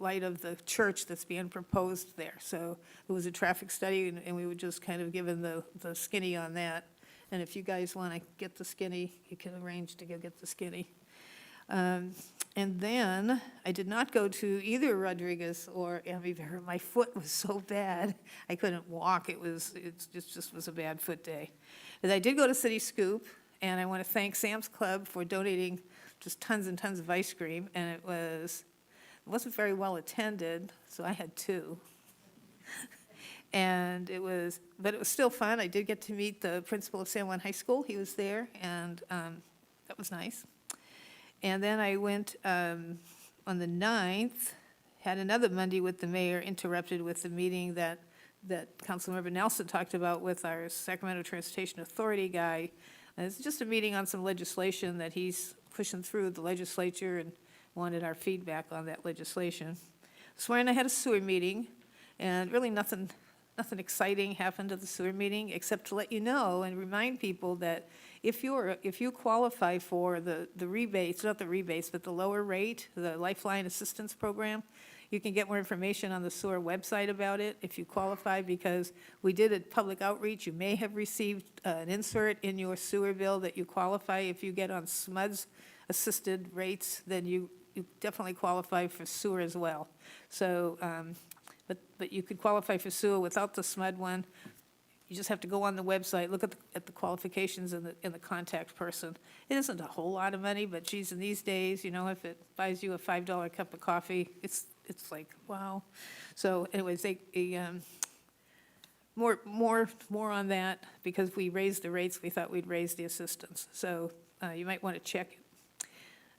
light of the church that's being proposed there. So it was a traffic study, and we were just kind of given the skinny on that. And if you guys want to get the skinny, you can arrange to go get the skinny. And then I did not go to either Rodriguez or Amityville. My foot was so bad, I couldn't walk. It just was a bad foot day. But I did go to City Scoop, and I want to thank Sam's Club for donating just tons and tons of ice cream. And it wasn't very well attended, so I had 2. But it was still fun. I did get to meet the principal of San Juan High School. He was there, and that was nice. And then I went on the 9th, had another Monday with the mayor, interrupted with the meeting that Councilmember Nelson talked about with our Sacramento Transportation Authority guy. And it's just a meeting on some legislation that he's pushing through the legislature and wanted our feedback on that legislation. This morning I had a sewer meeting, and really nothing exciting happened at the sewer meeting, except to let you know and remind people that if you qualify for the rebates, not the rebates, but the lower rate, the Lifeline Assistance Program, you can get more information on the sewer website about it if you qualify, because we did a public outreach. You may have received an insert in your sewer bill that you qualify. If you get on SMUD's assisted rates, then you definitely qualify for sewer as well. So, but you could qualify for sewer without the SMUD one. You just have to go on the website, look at the qualifications and the contact person. It isn't a whole lot of money, but geez, in these days, if it buys you a $5 cup of coffee, it's like, wow. So anyways, more on that, because we raised the rates, we thought we'd raise the assistance. So you might want to check it.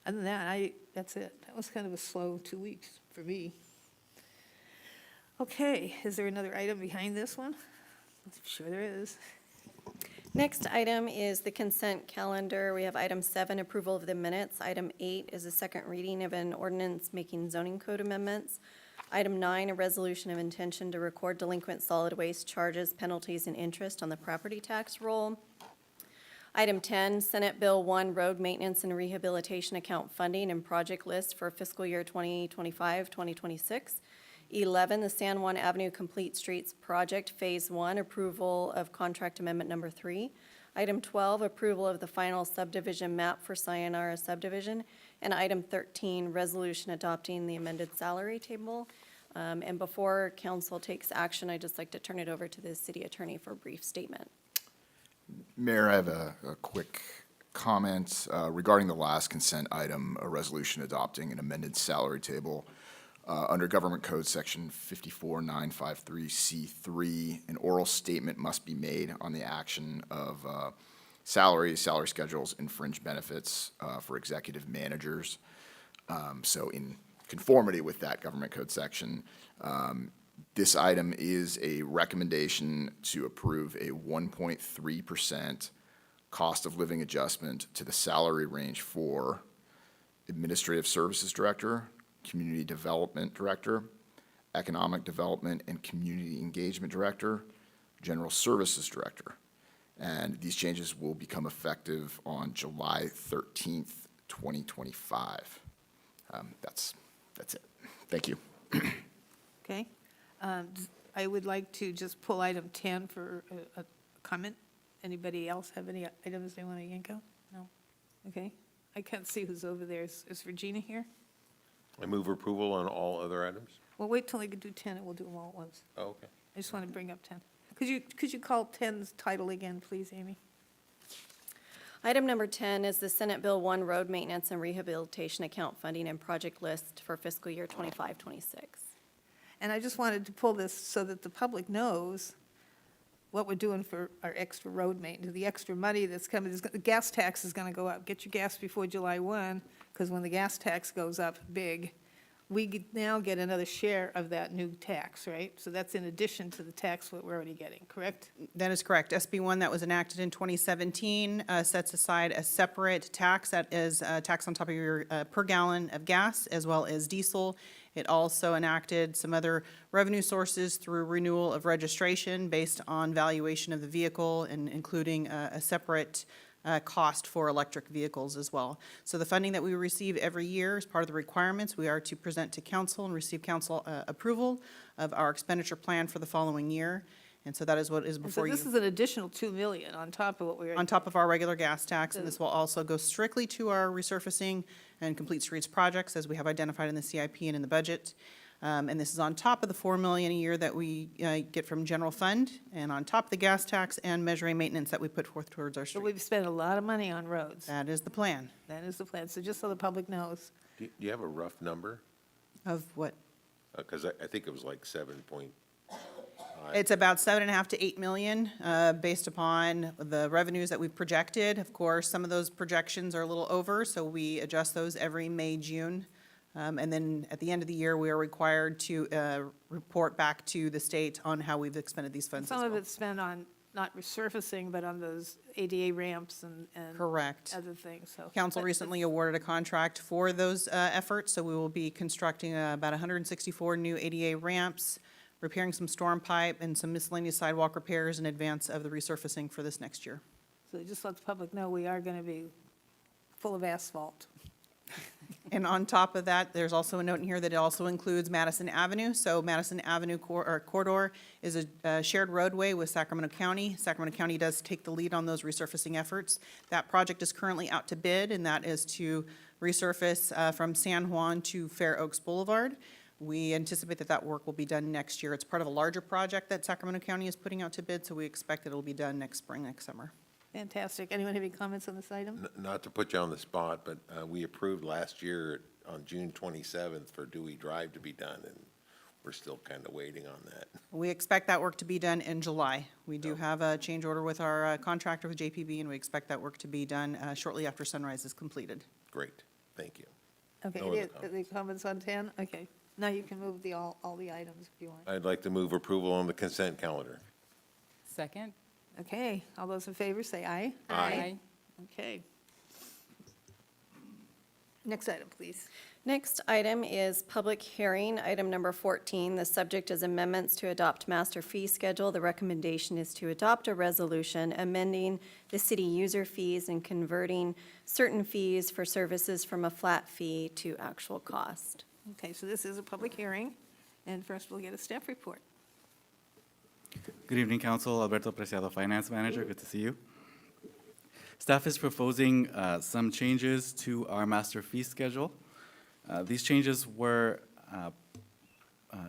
Other than that, that's it. That was kind of a slow 2 weeks for me. Okay, is there another item behind this one? I'm sure there is. Next item is the consent calendar. We have item 7, approval of the minutes. Item 8 is a second reading of an ordinance making zoning code amendments. Item 9, a resolution of intention to record delinquent solid waste charges, penalties, and interest on the property tax roll. Item 10, Senate Bill 1, road maintenance and rehabilitation account funding and project list for fiscal year 2025-2026. 11, the San Juan Avenue Complete Streets Project Phase 1, approval of contract amendment number 3. Item 12, approval of the final subdivision map for Sayonara subdivision. And item 13, resolution adopting the amended salary table. And before council takes action, I'd just like to turn it over to the city attorney for a brief statement. Mayor, I have a quick comment regarding the last consent item, a resolution adopting an amended salary table. Under Government Code Section 54953C3, an oral statement must be made on the action of salary schedules, and fringe benefits for executive managers. So in conformity with that Government Code section, this item is a recommendation to approve a 1.3% cost of living adjustment to the salary range for Administrative Services Director, Community Development Director, Economic Development and Community Engagement Director, General Services Director. And these changes will become effective on July 13th, 2025. That's it. Thank you. Okay. I would like to just pull item 10 for a comment. Anybody else have any items they want to yank out? No? Okay. I can't see who's over there. Is Regina here? I move approval on all other items. Well, wait till I can do 10 and we'll do them all at once. Oh, okay. I just want to bring up 10. Could you call 10's title again, please, Amy? Item number 10 is the Senate Bill 1, road maintenance and rehabilitation account funding and project list for fiscal year 25-26. And I just wanted to pull this so that the public knows what we're doing for our extra road maintenance, the extra money that's coming. The gas tax is going to go up. Get your gas before July 1, because when the gas tax goes up big, we now get another share of that new tax, right? So that's in addition to the tax that we're already getting, correct? That is correct. SB 1 that was enacted in 2017 sets aside a separate tax that is a tax on top of your per gallon of gas as well as diesel. It also enacted some other revenue sources through renewal of registration based on valuation of the vehicle and including a separate cost for electric vehicles as well. So the funding that we receive every year as part of the requirements, we are to present to council and receive council approval of our expenditure plan for the following year. And so that is what is And so before you. this is an additional 2 million on top of what we're. On top of our regular gas tax, and this will also go strictly to our resurfacing and complete streets projects as we have identified in the CIP and in the budget. And this is on top of the $4 million a year that we get from general fund, and on top of the gas tax and measuring maintenance that we put forth towards our So street. we've spent a lot of money on roads. That is the plan. That is the plan. So just so the public knows. Do you have a rough number? Of what? Because I think it was like 7 It's about 7.5 to 8 million, based upon the revenues that we've projected. Of course, some of those projections are a little over, so we adjust those every May, June. And then at the end of the year, we are required to report back to the state on how we've expended these funds as Some of well. it's spent on not resurfacing, but on those ADA ramps and Correct. other things, so. Council but- recently awarded a contract for those efforts, so we will be constructing about 164 new ADA ramps, repairing some storm pipe, and some miscellaneous sidewalk repairs in advance of the resurfacing for this next year. So just let the public know we are going to be full of asphalt. And on top of that, there's also a note in here that it also includes Madison Avenue. So Madison Avenue corridor is a shared roadway with Sacramento County. Sacramento County does take the lead on those resurfacing efforts. That project is currently out to bid, and that is to resurface from San Juan to Fair Oaks Boulevard. We anticipate that that work will be done next year. It's part of a larger project that Sacramento County is putting out to bid, so we expect that it'll be done next spring, next summer. Fantastic. Anyone have any comments on this item? Not to put you on the spot, but we approved last year on June 27th for Dewey Drive to be done, and we're still kind of waiting on that. We expect that work to be done in July. We do have a change order with our contractor with JPB, and we expect that work to be done shortly after Sunrise is completed. Great, thank you. Okay, No other any comments on 10? Okay. Now you can move all the items if you want. I'd like to move approval on the consent calendar. Second? Okay, all those in favor say aye. Aye. Okay. Next item, please. Next item is public hearing, item number 14. The subject is amendments to adopt master fee schedule. The recommendation is to adopt a resolution amending the city user fees and converting certain fees for services from a flat fee to actual cost. Okay, so this is a public hearing, and first we'll get a staff report. Good evening, Council. Alberto Preciado, Finance Manager. Good to see you. Staff is proposing some changes to our master fee schedule. These changes were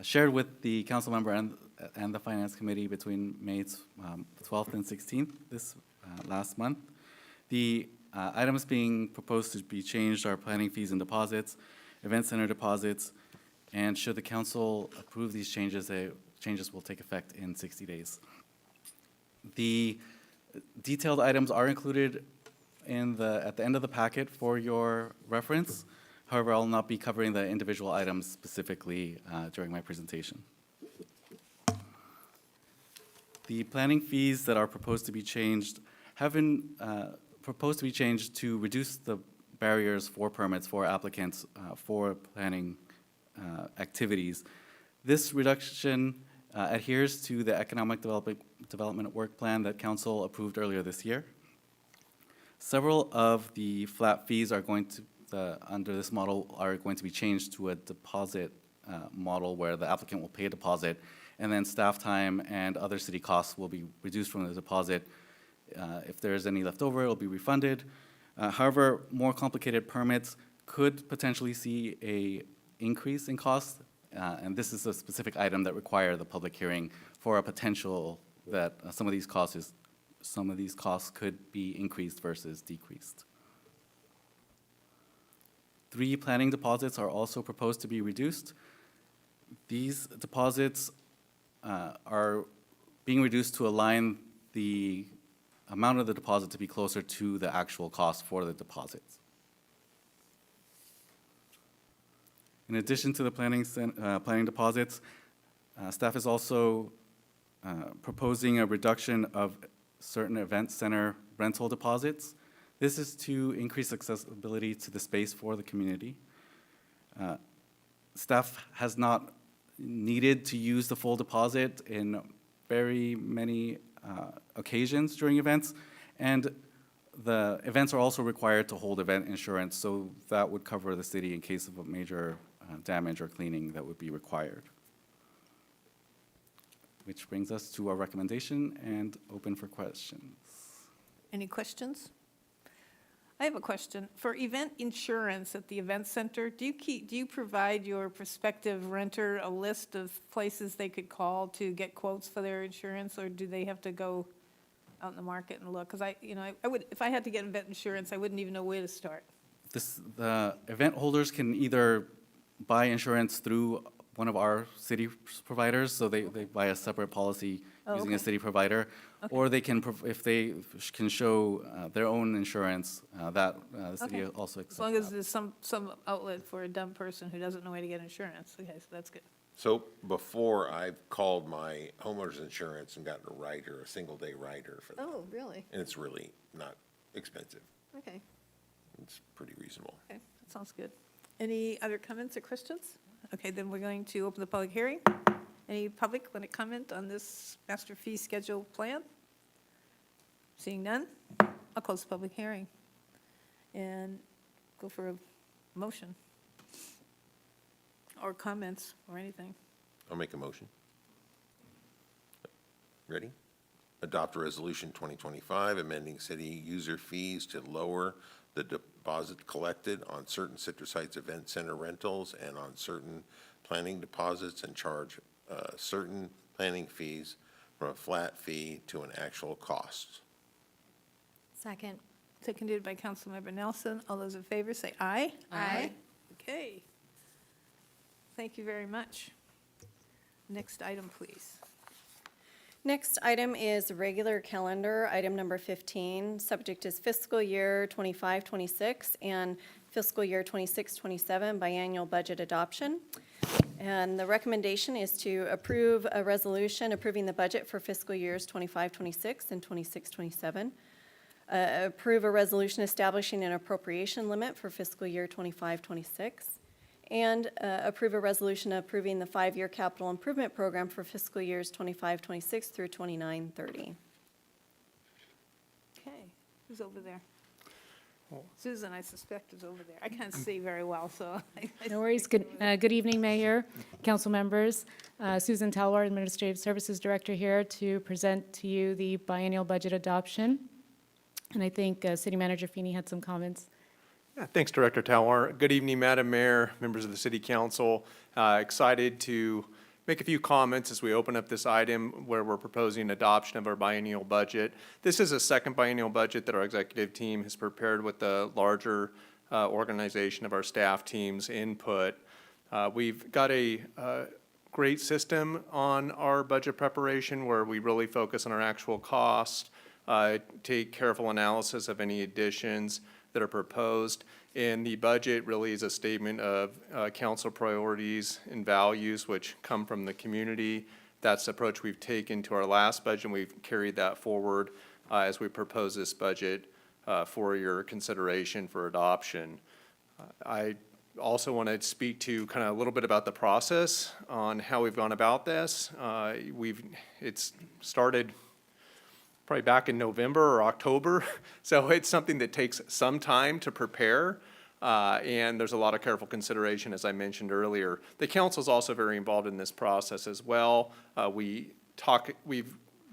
shared with the council member and the Finance Committee between May 12th and 16th this last month. The items being proposed to be changed are planning fees and deposits, event center deposits, and should the council approve these changes, changes will take effect in 60 days. The detailed items are included at the end of the packet for your reference. However, I'll not be covering the individual items specifically during my presentation. The planning fees that are proposed to be changed have been proposed to be changed to reduce the barriers for permits for applicants for planning activities. This reduction adheres to the economic development work plan that council approved earlier this year. Several of the flat fees are going to, under this model, are going to be changed to a deposit model where the applicant will pay a deposit, and then staff time and other city costs will be reduced from the deposit. If there's any left over, it'll be refunded. However, more complicated permits could potentially see an increase in cost, and this is a specific item that require the public hearing for a potential that some of these costs could be increased versus decreased. 3 planning deposits are also proposed to be reduced. These deposits are being reduced to align the amount of the deposit to be closer to the actual cost for the deposits. In addition to the planning deposits, staff is also proposing a reduction of certain event center rental deposits. This is to increase accessibility to the space for the community. Staff has not needed to use the full deposit in very many occasions during events, and the events are also required to hold event insurance, so that would cover the city in case of a major damage or cleaning that would be required. Which brings us to our recommendation and open for questions. Any questions? I have a question. For event insurance at the event center, do you provide your prospective renter a list of places they could call to get quotes for their insurance, or do they have to go out in the market and look? Because I would, if I had to get event insurance, I wouldn't even know where to start. The event holders can either buy insurance through one of our city providers, so they buy a separate policy using a city provider, or they can, if they can show their own insurance, that the city also accepts As long as that. there's some outlet for a dumb person who doesn't know where to get insurance. Okay, so that's good. So before, I've called my homeowner's insurance and gotten a rider, a single-day rider for that. Oh, really? And it's really not expensive. Okay, It's pretty reasonable. okay, that sounds good. Any other comments or questions? Okay, then we're going to open the public hearing. Any public want to comment on this master fee schedule plan? Seeing none, I'll close the public hearing and go for a motion or comments or anything. I'll make a motion. Ready? Adopt a resolution 2025 amending city user fees to lower the deposit collected on certain Citrus Heights Event Center rentals and on certain planning deposits, and charge certain planning fees from a flat fee to an actual cost. Second. Seconded by Councilmember Nelson. All those in favor say aye. Aye. Okay. Thank you very much. Next item, please. Next item is regular calendar, item number 15. Subject is fiscal year 25-26 and fiscal year 26-27 biannual budget adoption. And the recommendation is to approve a resolution approving the budget for fiscal years 25-26 and 26-27. Approve a resolution establishing an appropriation limit for fiscal year 25-26. And approve a resolution approving the 5-year capital improvement program for fiscal years 25-26 through 29-30. Okay, who's over there? Susan, I suspect, is over there. I can't see very well, so. No worries. Good evening, Mayor, council members. Susan Talwar, Administrative Services Director, here to present to you the biennial budget adoption. And I think City Manager Feeney had some comments. Yeah, thanks, Director Talwar. Good evening, Madam Mayor, members of the City Council. Excited to make a few comments as we open up this item where we're proposing adoption of our biennial budget. This is a second biennial budget that our executive team has prepared with the larger organization of our staff team's input. We've got a great system on our budget preparation where we really focus on our actual cost, take careful analysis of any additions that are proposed. And the budget really is a statement of council priorities and values which come from the community. That's the approach we've taken to our last budget, and we've carried that forward as we propose this budget for your consideration for adoption. I also want to speak to kind of a little bit about the process on how we've gone about this. It's started probably back in November or October. So it's something that takes some time to prepare, and there's a lot of careful consideration, as I mentioned earlier. The council's also very involved in this process as well. We've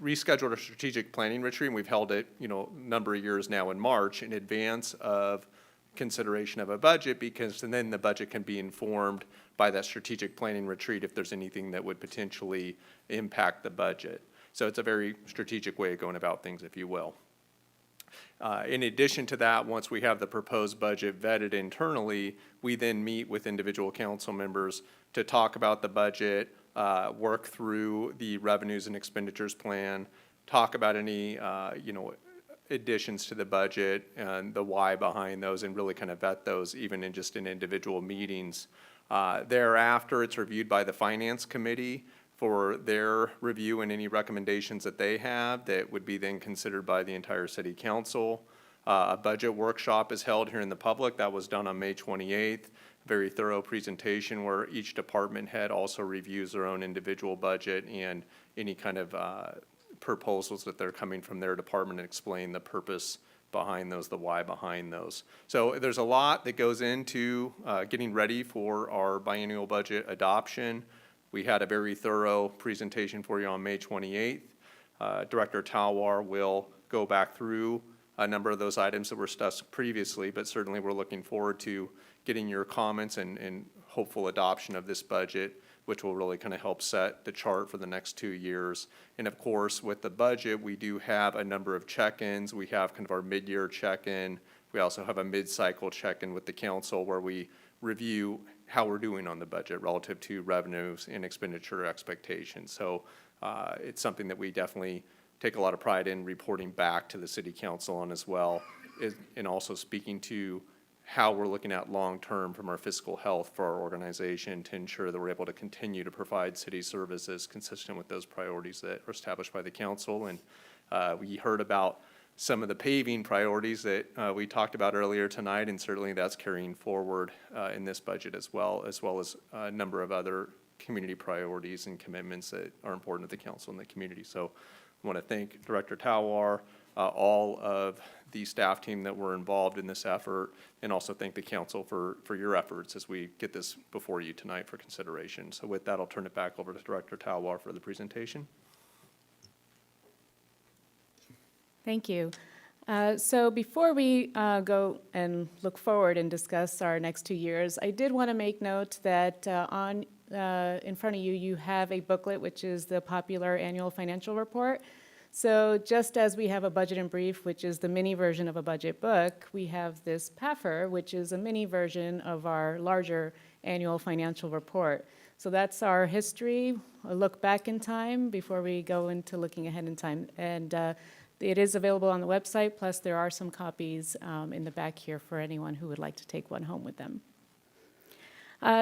rescheduled a strategic planning retreat, and we've held it, a number of years now in March in advance of consideration of a budget, because then the budget can be informed by that strategic planning retreat if there's anything that would potentially impact the budget. So it's a very strategic way of going about things, if you will. In addition to that, once we have the proposed budget vetted internally, we then meet with individual council members to talk about the budget, work through the revenues and expenditures plan, talk about any, additions to the budget and the why behind those, and really kind of vet those even in just in individual meetings. Thereafter, it's reviewed by the Finance Committee for their review and any recommendations that they have that would be then considered by the entire city council. A budget workshop is held here in the public. That was done on May 28th. Very thorough presentation where each department head also reviews their own individual budget and any kind of proposals that they're coming from their department and explain the purpose behind those, the why behind those. So there's a lot that goes into getting ready for our biennial budget adoption. We had a very thorough presentation for you on May 28th. Director Talwar will go back through a number of those items that were discussed previously, but certainly we're looking forward to getting your comments and hopeful adoption of this budget, which will really kind of help set the chart for the next 2 years. And of course, with the budget, we do have a number of check-ins. We have kind of our mid-year check-in. We also have a mid-cycle check-in with the council where we review how we're doing on the budget relative to revenues and expenditure expectations. So it's something that we definitely take a lot of pride in reporting back to the city council on as well, and also speaking to how we're looking at long-term from our fiscal health for our organization to ensure that we're able to continue to provide city services consistent with those priorities that are established by the council. And we heard about some of the paving priorities that we talked about earlier tonight, and certainly that's carrying forward in this budget as well as a number of other community priorities and commitments that are important to the council and the community. So I want to thank Director Talwar, all of the staff team that were involved in this effort, and also thank the council for your efforts as we get this before you tonight for consideration. So with that, I'll turn it back over to Director Talwar for the presentation. Thank you. So before we go and look forward and discuss our next 2 years, I did want to make note that in front of you, you have a booklet, which is the popular annual financial report. So just as we have a budget in brief, which is the mini version of a budget book, we have this PAFR, which is a mini version of our larger annual financial report. So that's our history, a look back in time before we go into looking ahead in time. And it is available on the website, plus there are some copies in the back here for anyone who would like to take one home with them.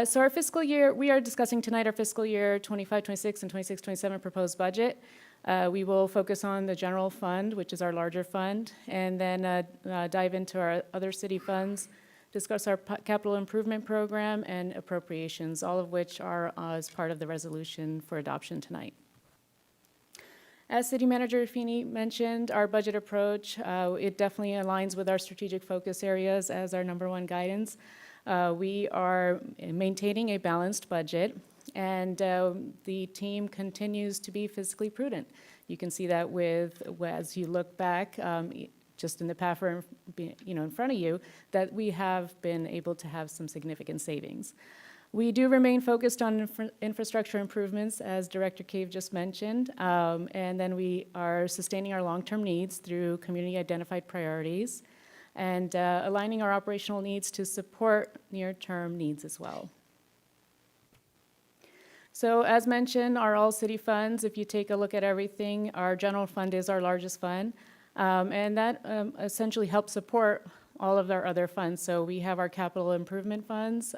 So our fiscal year, we are discussing tonight our fiscal year 25-26 and 26-27 proposed budget. We will focus on the general fund, which is our larger fund, and then dive into our other city funds, discuss our capital improvement program and appropriations, all of which are as part of the resolution for adoption tonight. As City Manager Feeney mentioned, our budget approach, it definitely aligns with our strategic focus areas as our number one guidance. We are maintaining a balanced budget, and the team continues to be fiscally prudent. You can see that as you look back, just in the PAFR, in front of you, that we have been able to have some significant savings. We do remain focused on infrastructure improvements, as Director Cave just mentioned, and then we are sustaining our long-term needs through community-identified priorities and aligning our operational needs to support near-term needs as well. So as mentioned, our all-city funds, if you take a look at everything, our general fund is our largest fund, and that essentially helps support all of our other funds. So we have our capital improvement funds,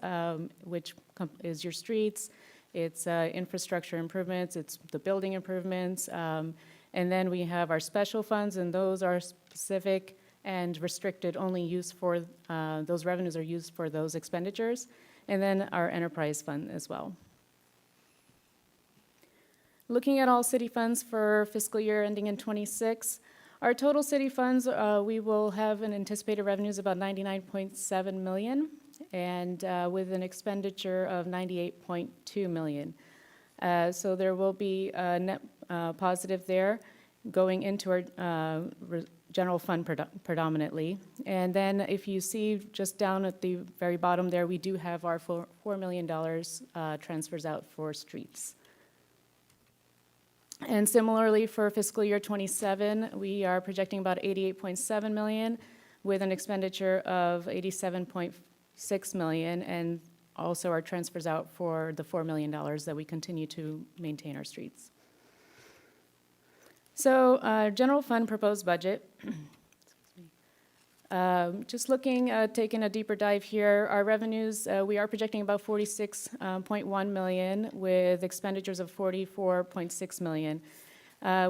which is your streets, it's infrastructure improvements, it's the building improvements, and then we have our special funds, and those are specific and restricted, only use for, those revenues are used for those expenditures, and then our enterprise fund as well. Looking at all city funds for fiscal year ending in 26, our total city funds, we will have an anticipated revenues about $99.7 million, and with an expenditure of $98.2 million. So there will be a net positive there going into our general fund predominantly. And then if you see just down at the very bottom there, we do have our $4 million transfers out for streets. And similarly, for fiscal year '27, we are projecting about $88.7 million with an expenditure of $87.6 million, and also our transfers out for the $4 million that we continue to maintain our streets. So, general fund proposed budget. Just looking, taking a deeper dive here, our revenues, we are projecting about $46.1 million with expenditures of $44.6 million,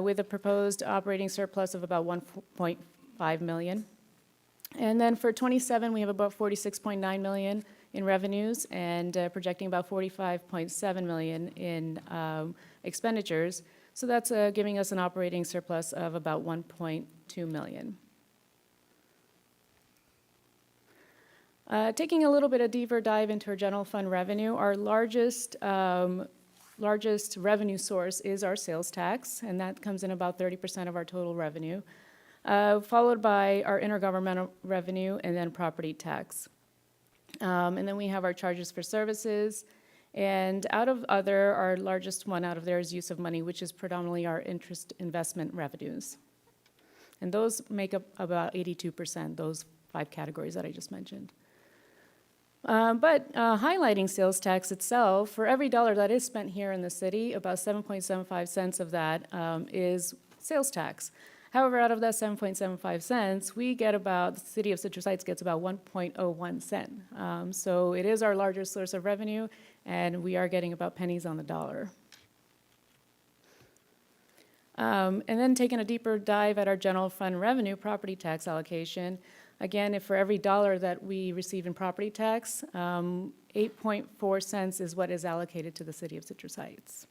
with a proposed operating surplus of about $1.5 million. And then for '27, we have about $46.9 million in revenues and projecting about $45.7 million in expenditures. So that's giving us an operating surplus of about $1.2 million. Taking a little bit of deeper dive into our general fund revenue, our largest revenue source is our sales tax, and that comes in about 30% of our total revenue, followed by our intergovernmental revenue and then property tax. And then we have our charges for services, and out of other, our largest one out of there is use of money, which is predominantly our interest investment revenues. And those make up about 82%, those 5 categories that I just mentioned. But highlighting sales tax itself, for every dollar that is spent here in the city, about 7.75 cents of that is sales tax. However, out of that 7.75 cents, we get about, the city of Citrus Heights gets about 1.01 cent. So it is our largest source of revenue, and we are getting about pennies on the dollar. And then taking a deeper dive at our general fund revenue, property tax allocation. Again, if for every dollar that we receive in property tax, 8.4 cents is what is allocated to the city of Citrus Heights.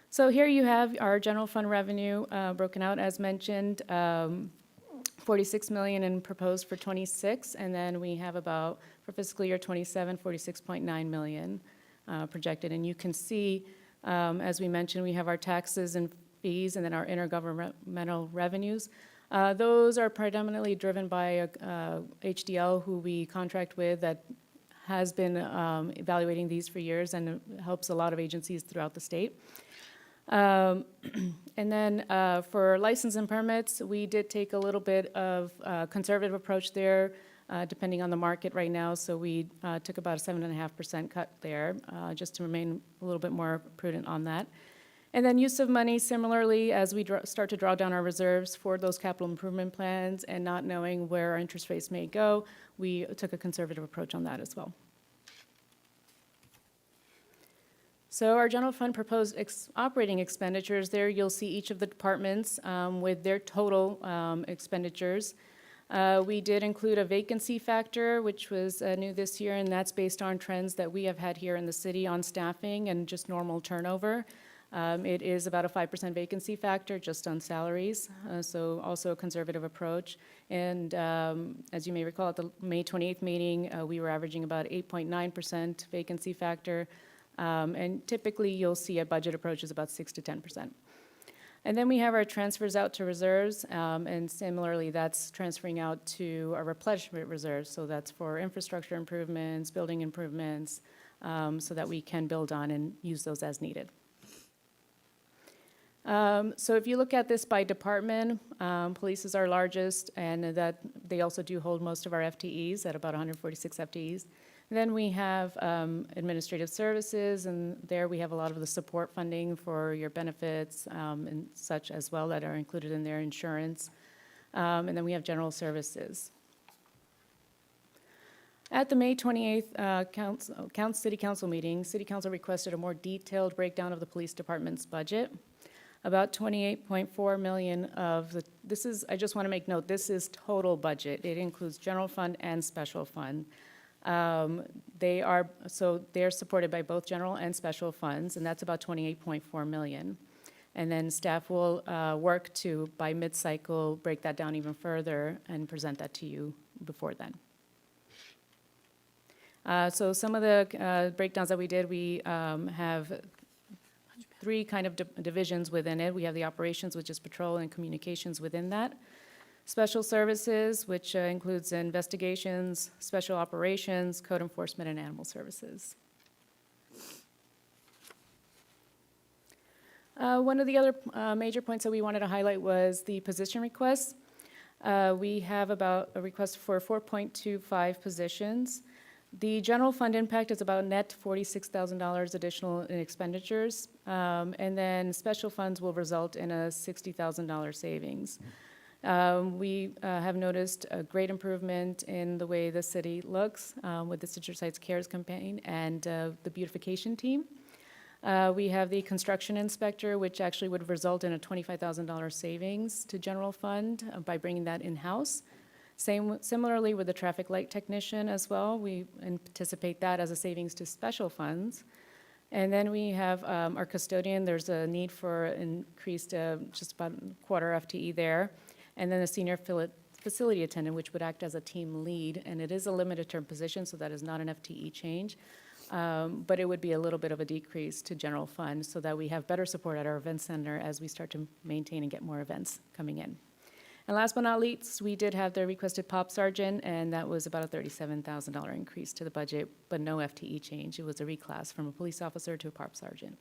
So here you have our general fund revenue broken out, as mentioned, $46 million in proposed for '26, and then we have about, for fiscal year '27, $46.9 million projected. And you can see, as we mentioned, we have our taxes and fees and then our intergovernmental revenues. Those are predominantly driven by HDL, who we contract with, that has been evaluating these for years and helps a lot of agencies throughout the state. And then for license and permits, we did take a little bit of a conservative approach there, depending on the market right now. So we took about a 7.5% cut there, just to remain a little bit more prudent on that. And then use of money, similarly, as we start to draw down our reserves for those capital improvement plans and not knowing where our interest rates may go, we took a conservative approach on that as well. So our general fund proposed operating expenditures, there you'll see each of the departments with their total expenditures. We did include a vacancy factor, which was new this year, and that's based on trends that we have had here in the city on staffing and just normal turnover. It is about a 5% vacancy factor just on salaries, so also a conservative approach. And as you may recall, at the May 28th meeting, we were averaging about 8.9% vacancy factor. And typically, you'll see a budget approach is about 6 to 10%. And then we have our transfers out to reserves, and similarly, that's transferring out to our replenishment reserves. So that's for infrastructure improvements, building improvements, so that we can build on and use those as needed. So if you look at this by department, police is our largest, and that they also do hold most of our FTEs at about 146 FTEs. Then we have administrative services, and there we have a lot of the support funding for your benefits and such as well that are included in their insurance. And then we have general services. At the May 28th City Council meeting, City Council requested a more detailed breakdown of the police department's budget. About $28.4 million of the, this is, I just want to make note, this is total budget. It includes general fund and special fund. They're supported by both general and special funds, and that's about $28.4 million. And then staff will work to, by mid-cycle, break that down even further and present that to you before then. So some of the breakdowns that we did, we have 3 kind of divisions within it. We have the operations, which is patrol and communications within that. Special services, which includes investigations, special operations, code enforcement, and animal services. One of the other major points that we wanted to highlight was the position requests. We have about a request for 4.25 positions. The general fund impact is about net $46,000 additional in expenditures, and then special funds will result in a $60,000 savings. We have noticed a great improvement in the way the city looks with the Citrus Heights Cares campaign and the beautification team. We have the construction inspector, which actually would result in a $25,000 savings to general fund by bringing that in-house. Similarly with the traffic light technician as well, we anticipate that as a savings to special funds. And then we have our custodian. There's a need for increased just about a quarter FTE there. And then a senior facility attendant, which would act as a team lead. And it is a limited term position, so that is not an FTE change. But it would be a little bit of a decrease to general fund so that we have better support at our event center as we start to maintain and get more events coming in. And last but not least, we did have the requested pop sergeant, and that was about a $37,000 increase to the budget, but no FTE change. It was a reclass from a police officer to a pop sergeant.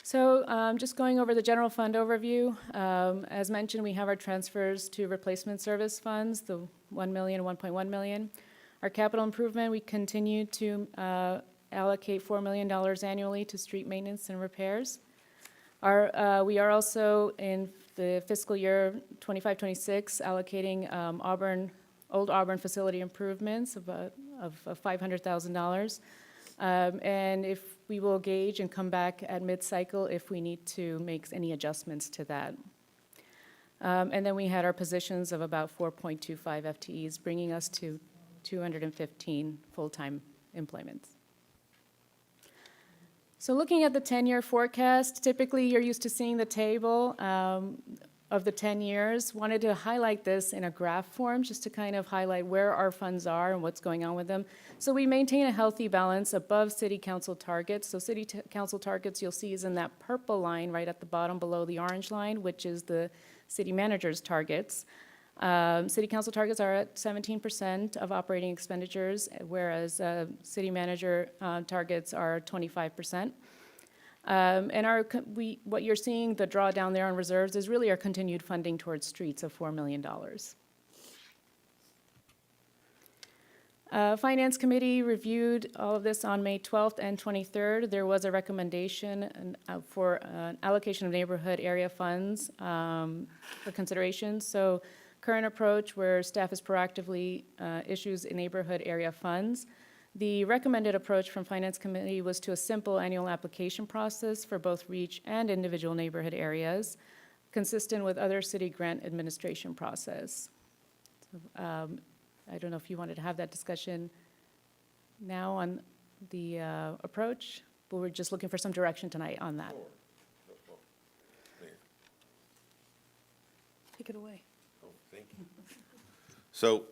So just going over the general fund overview, as mentioned, we have our transfers to replacement service funds, the $1 million and $1.1 million. Our capital improvement, we continue to allocate $4 million annually to street maintenance and repairs. We are also in the fiscal year 25-26 allocating Old Auburn facility improvements of $500,000. And if we will gauge and come back at mid-cycle if we need to make any adjustments to that. And then we had our positions of about 4.25 FTEs, bringing us to 215 full-time employments. So looking at the 10-year forecast, typically you're used to seeing the table of the 10 years. Wanted to highlight this in a graph form just to kind of highlight where our funds are and what's going on with them. So we maintain a healthy balance above city council targets. So city council targets you'll see is in that purple line right at the bottom below the orange line, which is the city manager's targets. City council targets are at 17% of operating expenditures, whereas city manager targets are 25%. And what you're seeing, the drawdown there on reserves, is really our continued funding towards streets of $4 million. Finance Committee reviewed all of this on May 12th and 23rd. There was a recommendation for an allocation of neighborhood area funds for consideration. So current approach where staff is proactively issues neighborhood area funds. The recommended approach from Finance Committee was to a simple annual application process for both REACH and individual neighborhood areas, consistent with other city grant administration process. So, I don't know if you wanted to have that discussion now on the approach, but we're just looking for some direction tonight on that. Take it away. Thank you. So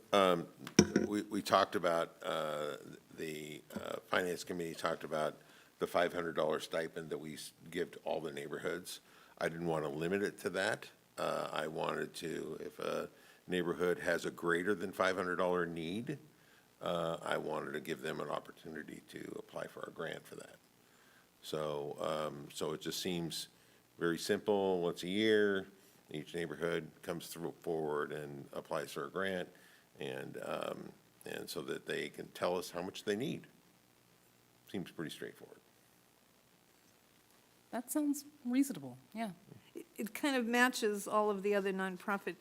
we talked about, the Finance Committee talked about the $500 stipend that we give to all the neighborhoods. I didn't want to limit it to that. I wanted to, if a neighborhood has a greater than $500 need, I wanted to give them an opportunity to apply for a grant for that. So, so it just seems very simple. Once a year, each neighborhood comes forward and applies for a grant, and so that they can tell us how much they need. Seems pretty straightforward. That sounds reasonable, yeah. It kind of matches all of the other nonprofit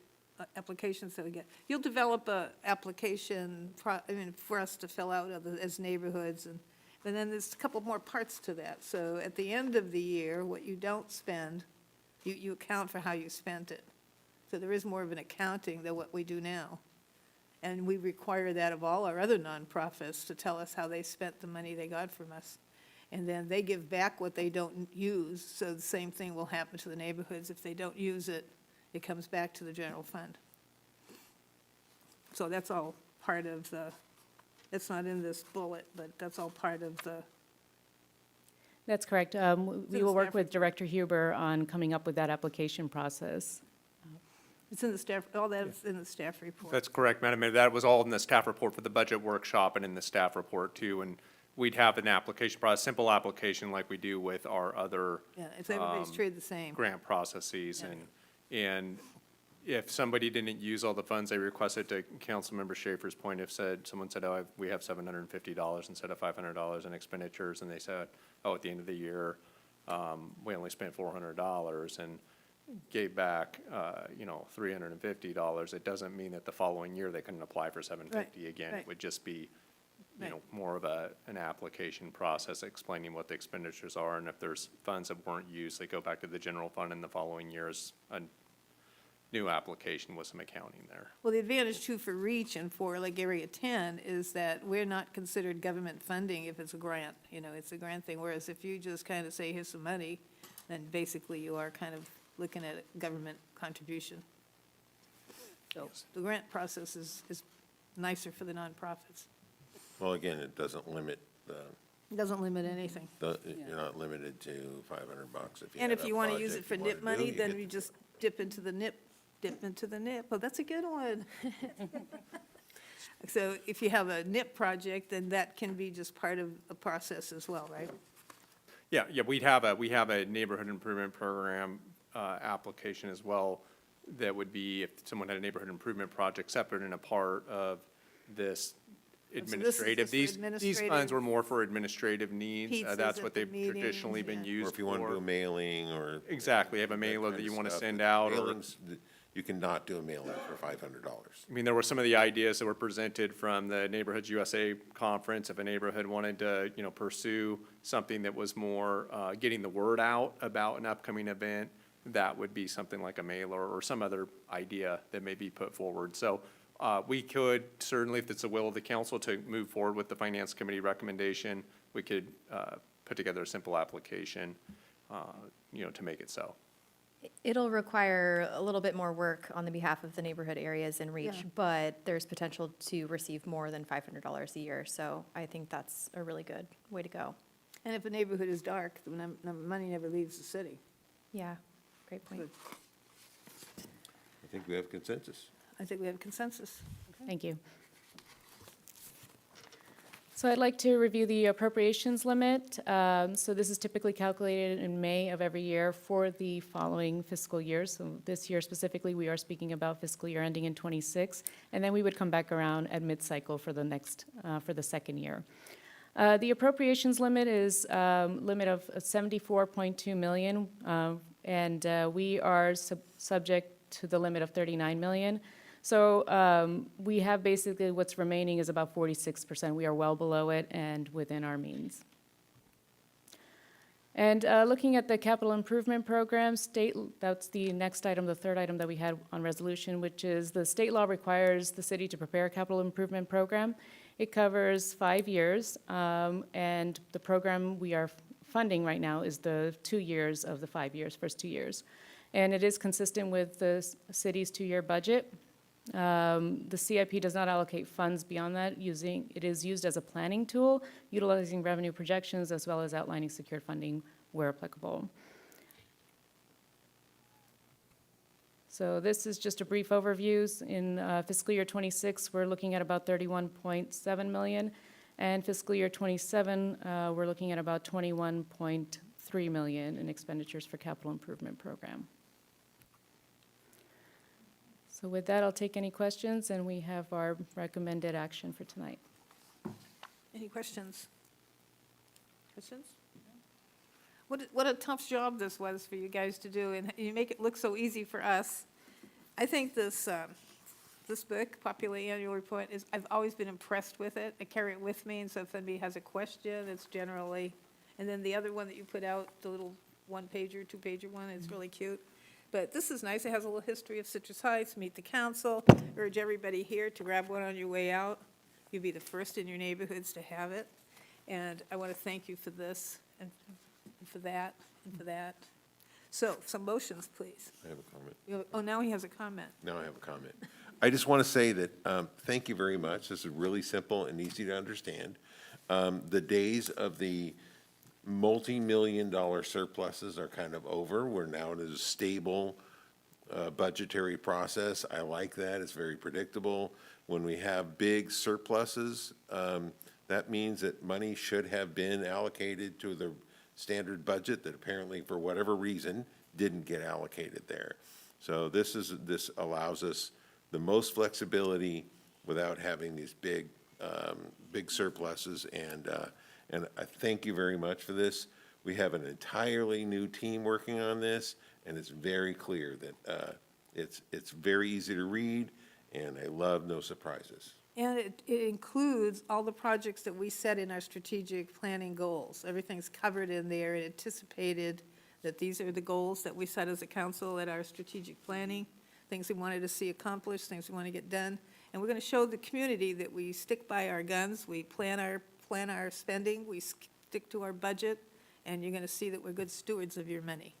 applications that we get. You'll develop a application, for us to fill out as neighborhoods, and then there's a couple more parts to that. So at the end of the year, what you don't spend, you account for how you spent it. So there is more of an accounting than what we do now. And we require that of all our other nonprofits to tell us how they spent the money they got from us. And then they give back what they don't use, so the same thing will happen to the neighborhoods. If they don't use it, it comes back to the general fund. So that's all part of it's not in this bullet, but that's all part of the. That's correct. We will work with Director Huber on coming up with that application process. It's in the staff, all that's in the staff report. That's correct, Madam Mayor. That was all in the staff report for the budget workshop and in the staff report too. And we'd have an application process, simple application like we do with our other Yeah, if everybody's treated the same. grant processes. And if somebody didn't use all the funds they requested, to Councilmember Schaefer's point, if someone said, oh, we have $750 instead of $500 in expenditures, and they said, oh, at the end of the year, we only spent $400 and gave back, $350, it doesn't mean that the following year they couldn't apply for $750 again. right. It would just be, Right. more of an application process explaining what the expenditures are, and if there's funds that weren't used, they go back to the general fund, and the following year is a new application with some accounting there. Well, the advantage too for REACH and for like Area 10 is that we're not considered government funding if it's a grant, it's a grant thing, whereas if you just kind of say, here's some money, then basically you are kind of looking at a government contribution. So the grant process is nicer for the nonprofits. Well, again, it doesn't limit It doesn't limit anything. you're not limited to $500 if you And have if a you want to use it project for you wanna NIP money, do, then you we just dip into the NIP. Oh, that's a good one. So if you have a NIP project, then that can be just part of a process as well, right? Yeah, we have a neighborhood improvement program application as well that would be if someone had a neighborhood improvement project separate and a part of this this is administrative. just for These administrative funds were more for administrative needs. pizzas That's at what the they've meetings, traditionally been yeah. used Or if you want to do a for. mailing or. Exactly, you have a that mailer kind that of you want to stuff. send out, or, Mailings, you cannot do a mailing for $500. I mean, there were some of the ideas that were presented from the Neighborhoods USA conference. If a neighborhood wanted to, pursue something that was more, getting the word out about an upcoming event, that would be something like a mailer or some other idea that may be put forward. So, we could certainly, if it's the will of the council to move forward with the finance committee recommendation, we could, put together a simple application, to make it so. It'll require a little bit more work on the behalf of the neighborhood areas in REACH, Yeah. but there's potential to receive more than $500 a year. So I think that's a really good way to go. And if a neighborhood is dark, the money never leaves the city. Yeah, great point. Good. I think we have consensus. I think we have consensus. Thank you. So I'd like to review the appropriations limit. So this is typically calculated in May of every year for the following fiscal year. So this year specifically, we are speaking about fiscal year ending in '26, and then we would come back around at mid-cycle for the second year. The appropriations limit is limit of 74.2 million, and we are subject to the limit of 39 million. So we have basically what's remaining is about 46%. We are well below it and within our means. And looking at the capital improvement program, that's the next item, the third item that we had on resolution, which is the state law requires the city to prepare a capital improvement program. It covers 5 years, and the program we are funding right now is the 2 years of the 5 years, first 2 years. And it is consistent with the city's 2-year budget. The CIP does not allocate funds beyond that. It is used as a planning tool, utilizing revenue projections as well as outlining secured funding where applicable. So this is just a brief overview. In fiscal year '26, we're looking at about 31.7 million, and fiscal year '27, we're looking at about 21.3 million in expenditures for capital improvement program. So with that, I'll take any questions, and we have our recommended action for tonight. Any questions? Questions? What a tough job this was for you guys to do, and you make it look so easy for us. I think this book, Popular Annual Report, I've always been impressed with it. I carry it with me, and so if anybody has a question, it's generally, and then the other one that you put out, the little 1-pager, 2-pager one, it's really cute. But this is nice. It has a little history of Citrus Heights, meet the council. Urge everybody here to grab one on your way out. You'll be the first in your neighborhoods to have it. And I want to thank you for this and for that and for that. So, some motions, please. I have a comment. Oh, now he has a comment. Now I have a comment. I just want to say that, thank you very much. This is really simple and easy to understand. The days of the multi-million-dollar surpluses are kind of over. We're now in a stable budgetary process. I like that. It's very predictable. When we have big surpluses, that means that money should have been allocated to the standard budget that apparently, for whatever reason, didn't get allocated there. So this allows us the most flexibility without having these big surpluses, and I thank you very much for this. We have an entirely new team working on this, and it's very clear that it's very easy to read, and I love no surprises. And it includes all the projects that we set in our strategic planning goals. Everything's covered in there, and anticipated that these are the goals that we set as a council at our strategic planning, things we wanted to see accomplished, things we want to get done. And we're going to show the community that we stick by our guns, we plan our spending, we stick to our budget, and you're going to see that we're good stewards of your money,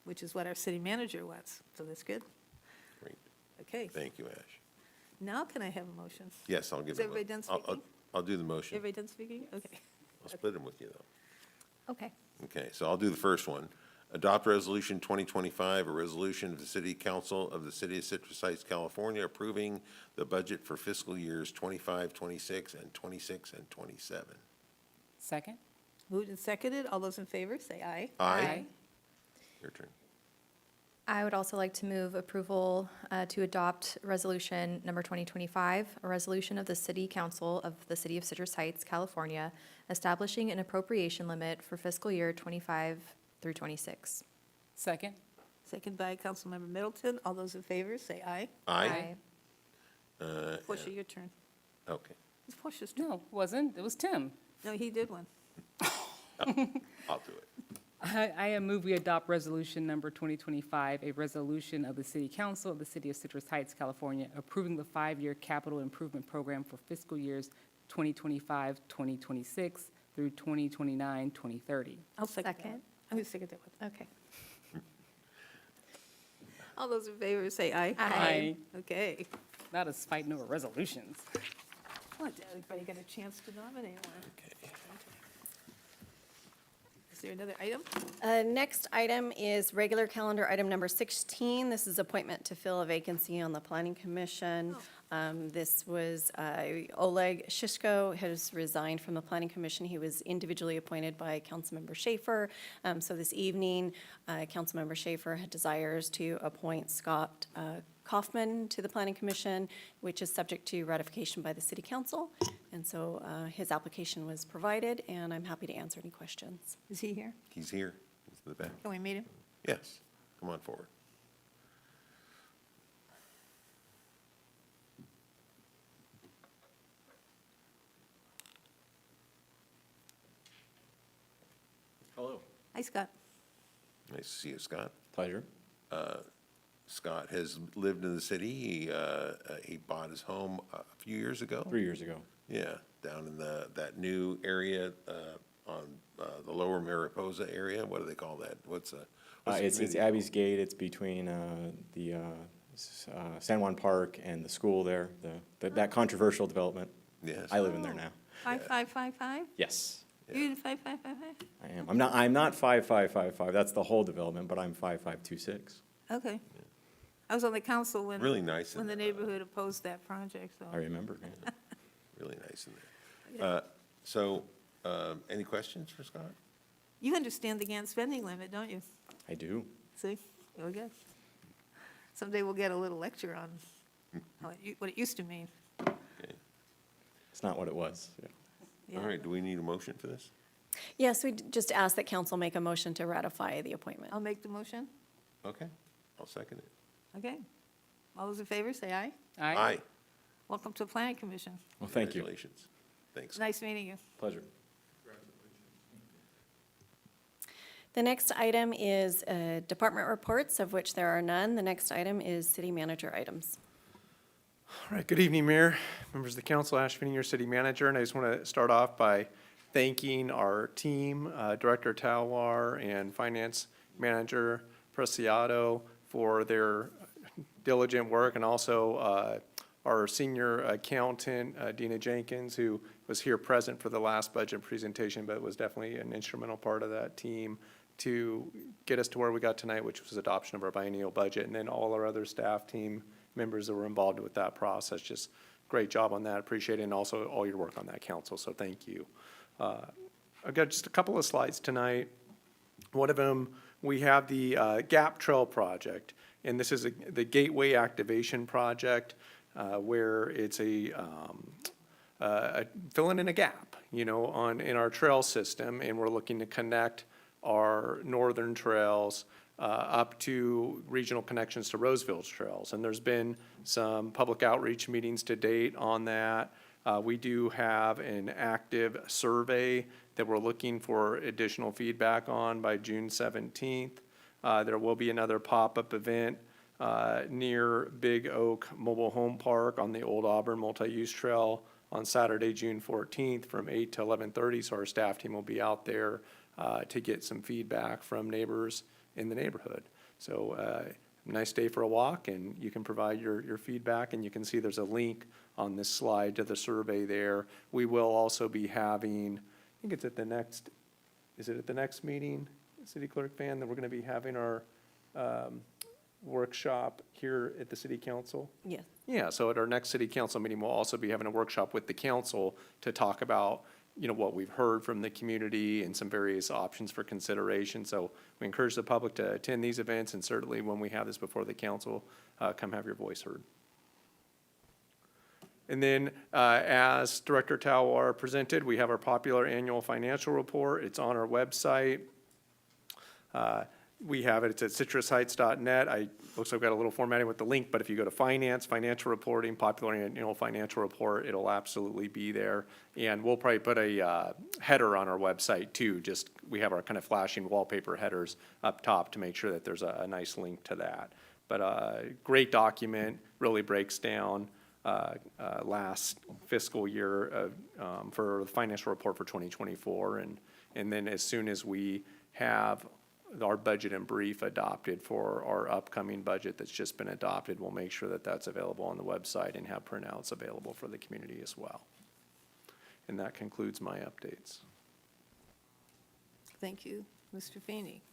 which is what our city manager wants. So that's good. Great. Okay. Thank you, Ash. Now can I have a motion? Yes, I'll give Is it. everybody done speaking? I'll do the motion. Everybody done speaking? Okay. I'll split them with you, though. Okay. Okay, so I'll do the first one. Adopt Resolution 2025, a resolution of the City Council of the City of Citrus Heights, California, approving the budget for fiscal years 25, 26, and 26 and 27. Second? Moved and seconded. All those in favor, say aye. Aye. Your turn. I would also like to move approval to adopt resolution number 2025, a resolution of the City Council of the City of Citrus Heights, California, establishing an appropriation limit for fiscal year 25 through 26. Second? Second by Councilmember Middleton. All those in favor, say aye. Aye. Portia, your turn. Okay, It's Portia's turn. No, it wasn't. It was Tim. No, he did one. I'll do it. I move we adopt resolution number 2025, a resolution of the City Council of the City of Citrus Heights, California, approving the 5-year capital improvement program for fiscal years 2025, 2026 through 2029, 2030. I'll second that. Second. I'm going to second that one. Okay. All those in favor, say aye. Aye. Okay. Not us fighting over resolutions. Well, everybody got a chance to nominate one. Okay. Is there another item? Next item is regular calendar item number 16. This is appointment to fill a vacancy on the Planning Commission. This was Oleg Shishko has resigned from the Planning Commission. He was individually appointed by Councilmember Schaefer. So this evening, Councilmember Schaefer desires to appoint Scott Kaufman to the Planning Commission, which is subject to ratification by the City Council. And so his application was provided, and I'm happy to answer any questions. Is he here? He's here. He's in the back. Can we meet him? Yes, come on forward. Hello. Hi, Scott. Nice to see you, Scott. Pleasure. Scott has lived in the city. He bought his home a few years ago. 3 years ago. Yeah, down in that new area on the lower Mariposa area. What do they call that? What's the It's community Abby's Gate. It's between the San Juan Park and the school there, that controversial development. Yes. I live in there now. 5555? Yes, You're in 5555? I am. I'm not 5555. That's the whole development, but I'm 5526. Okay. I was on the council when. Really nice in When the there. neighborhood opposed that project, so. I remember. Yeah. Really nice in there. So, any questions for Scott? You understand the GAN spending limit, don't you? I do. See, there we go. Someday we'll get a little lecture on what it used to mean. Okay. It's not what it was. Yeah. Yeah. All right, do we need a motion for this? Yes, we just ask that council make a motion to ratify the appointment. I'll make the motion. Okay, I'll second it. Okay. All those in favor, say aye. Aye. Welcome to the Planning Commission. Well, thank you. Congratulations. Thanks. Nice meeting you. Pleasure. The next item is department reports, of which there are none. The next item is city manager items. All right, good evening, Mayor, members of the council, Ash Finning, your city manager, and I just want to start off by thanking our team, Director Talwar and Finance Manager Preciado for their diligent work, and also our senior accountant, Dina Jenkins, who was here present for the last budget presentation, but was definitely an instrumental part of that team to get us to where we got tonight, which was adoption of our biennial budget, and then all our other staff team members that were involved with that process. Just great job on that, appreciate it, and also all your work on that, council, so thank you. I've got just a couple of slides tonight. One of them, we have the Gap Trail project, and this is the Gateway Activation Project, where it's filling in a gap, in our trail system, and we're looking to connect our northern trails up to regional connections to Roseville's trails. And there's been some public outreach meetings to date on that. We do have an active survey that we're looking for additional feedback on by June 17th. There will be another pop-up event near Big Oak Mobile Home Park on the Old Auburn Multi-Use Trail on Saturday, June 14th from 8 to 11:30. So our staff team will be out there to get some feedback from neighbors in the neighborhood. So nice day for a walk, and you can provide your feedback, and you can see there's a link on this slide to the survey there. We will also be having, I think it's at the next, is it at the next meeting, City Clerk Van, that we're going to be having our workshop here at the City Council? Yes. Yeah, so at our next City Council meeting, we'll also be having a workshop with the council to talk about, what we've heard from the community and some various options for consideration. So we encourage the public to attend these events, and certainly when we have this before the council, come have your voice heard. And then, as Director Talwar presented, we have our popular annual financial report. It's on our website. We have it, it's at citrusheights.net. Looks like I've got a little formatting with the link, but if you go to finance, financial reporting, popular annual financial report, it'll absolutely be there. And we'll probably put a header on our website too, we have our kind of flashing wallpaper headers up top to make sure that there's a nice link to that. But great document, really breaks down last fiscal year for the financial report for 2024. And then as soon as we have our budget and brief adopted for our upcoming budget that's just been adopted, we'll make sure that that's available on the website and have printouts available for the community as well. And that concludes my updates. Thank you, Mr. Feeney.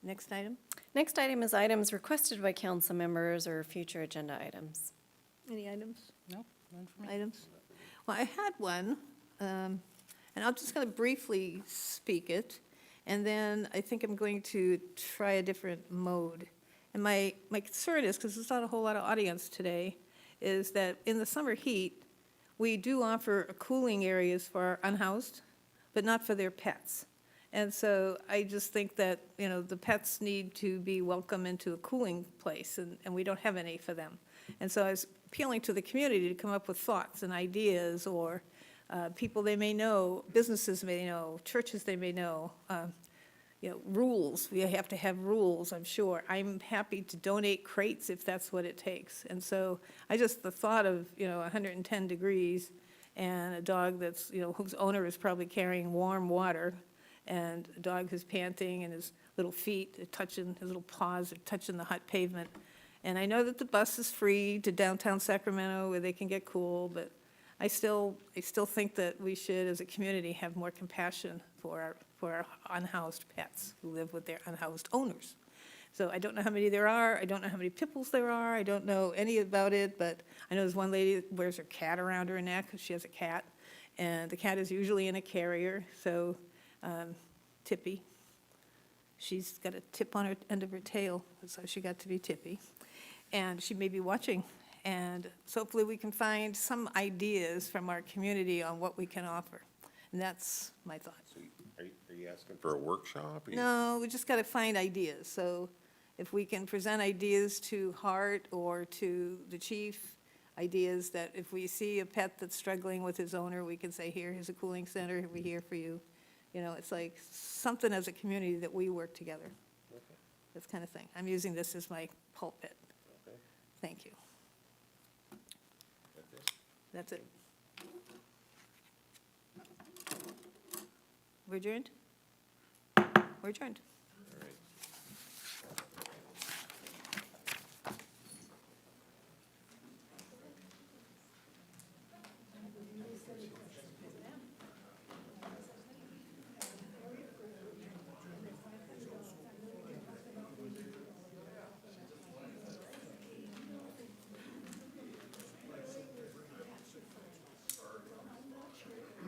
Next item? Next item is items requested by council members or future agenda items. Any items? No, none for me. Items? Well, I had one, and I'm just going to briefly speak it, and then I think I'm going to try a different mode. And my concern is, because there's not a whole lot of audience today, is that in the summer heat, we do offer cooling areas for our unhoused, but not for their pets. And so I just think that, the pets need to be welcome into a cooling place, and we don't have any for them. And so I was appealing to the community to come up with thoughts and ideas, or people they may know, businesses may know, churches they may know, rules. We have to have rules, I'm sure. I'm happy to donate crates if that's what it takes. And so the thought of, 110 degrees and a dog that's, whose owner is probably carrying warm water, and a dog who's panting and his little feet are touching, his little paws are touching the hot pavement. And I know that the bus is free to downtown Sacramento where they can get cool, but I still think that we should, as a community, have more compassion for our unhoused pets who live with their unhoused owners. So I don't know how many there are. I don't know how many pit bulls there are. I don't know any about it, but I know there's one lady that wears her cat around her neck because she has a cat, and the cat is usually in a carrier. So Tippy, she's got a tip on her end of her tail, so she got to be Tippy. And she may be watching, and so hopefully we can find some ideas from our community on what we can offer. And that's my thought. So are you asking for a workshop? No, we just got to find ideas. So if we can present ideas to Hart or to the chief, ideas that if we see a pet that's struggling with his owner, we can say, here's a cooling center, we're here for you. It's like something as a community that we work together. Okay. This kind of thing. I'm using this as my pulpit. Okay. Thank you. That's it. That's it. We're adjourned? We're adjourned.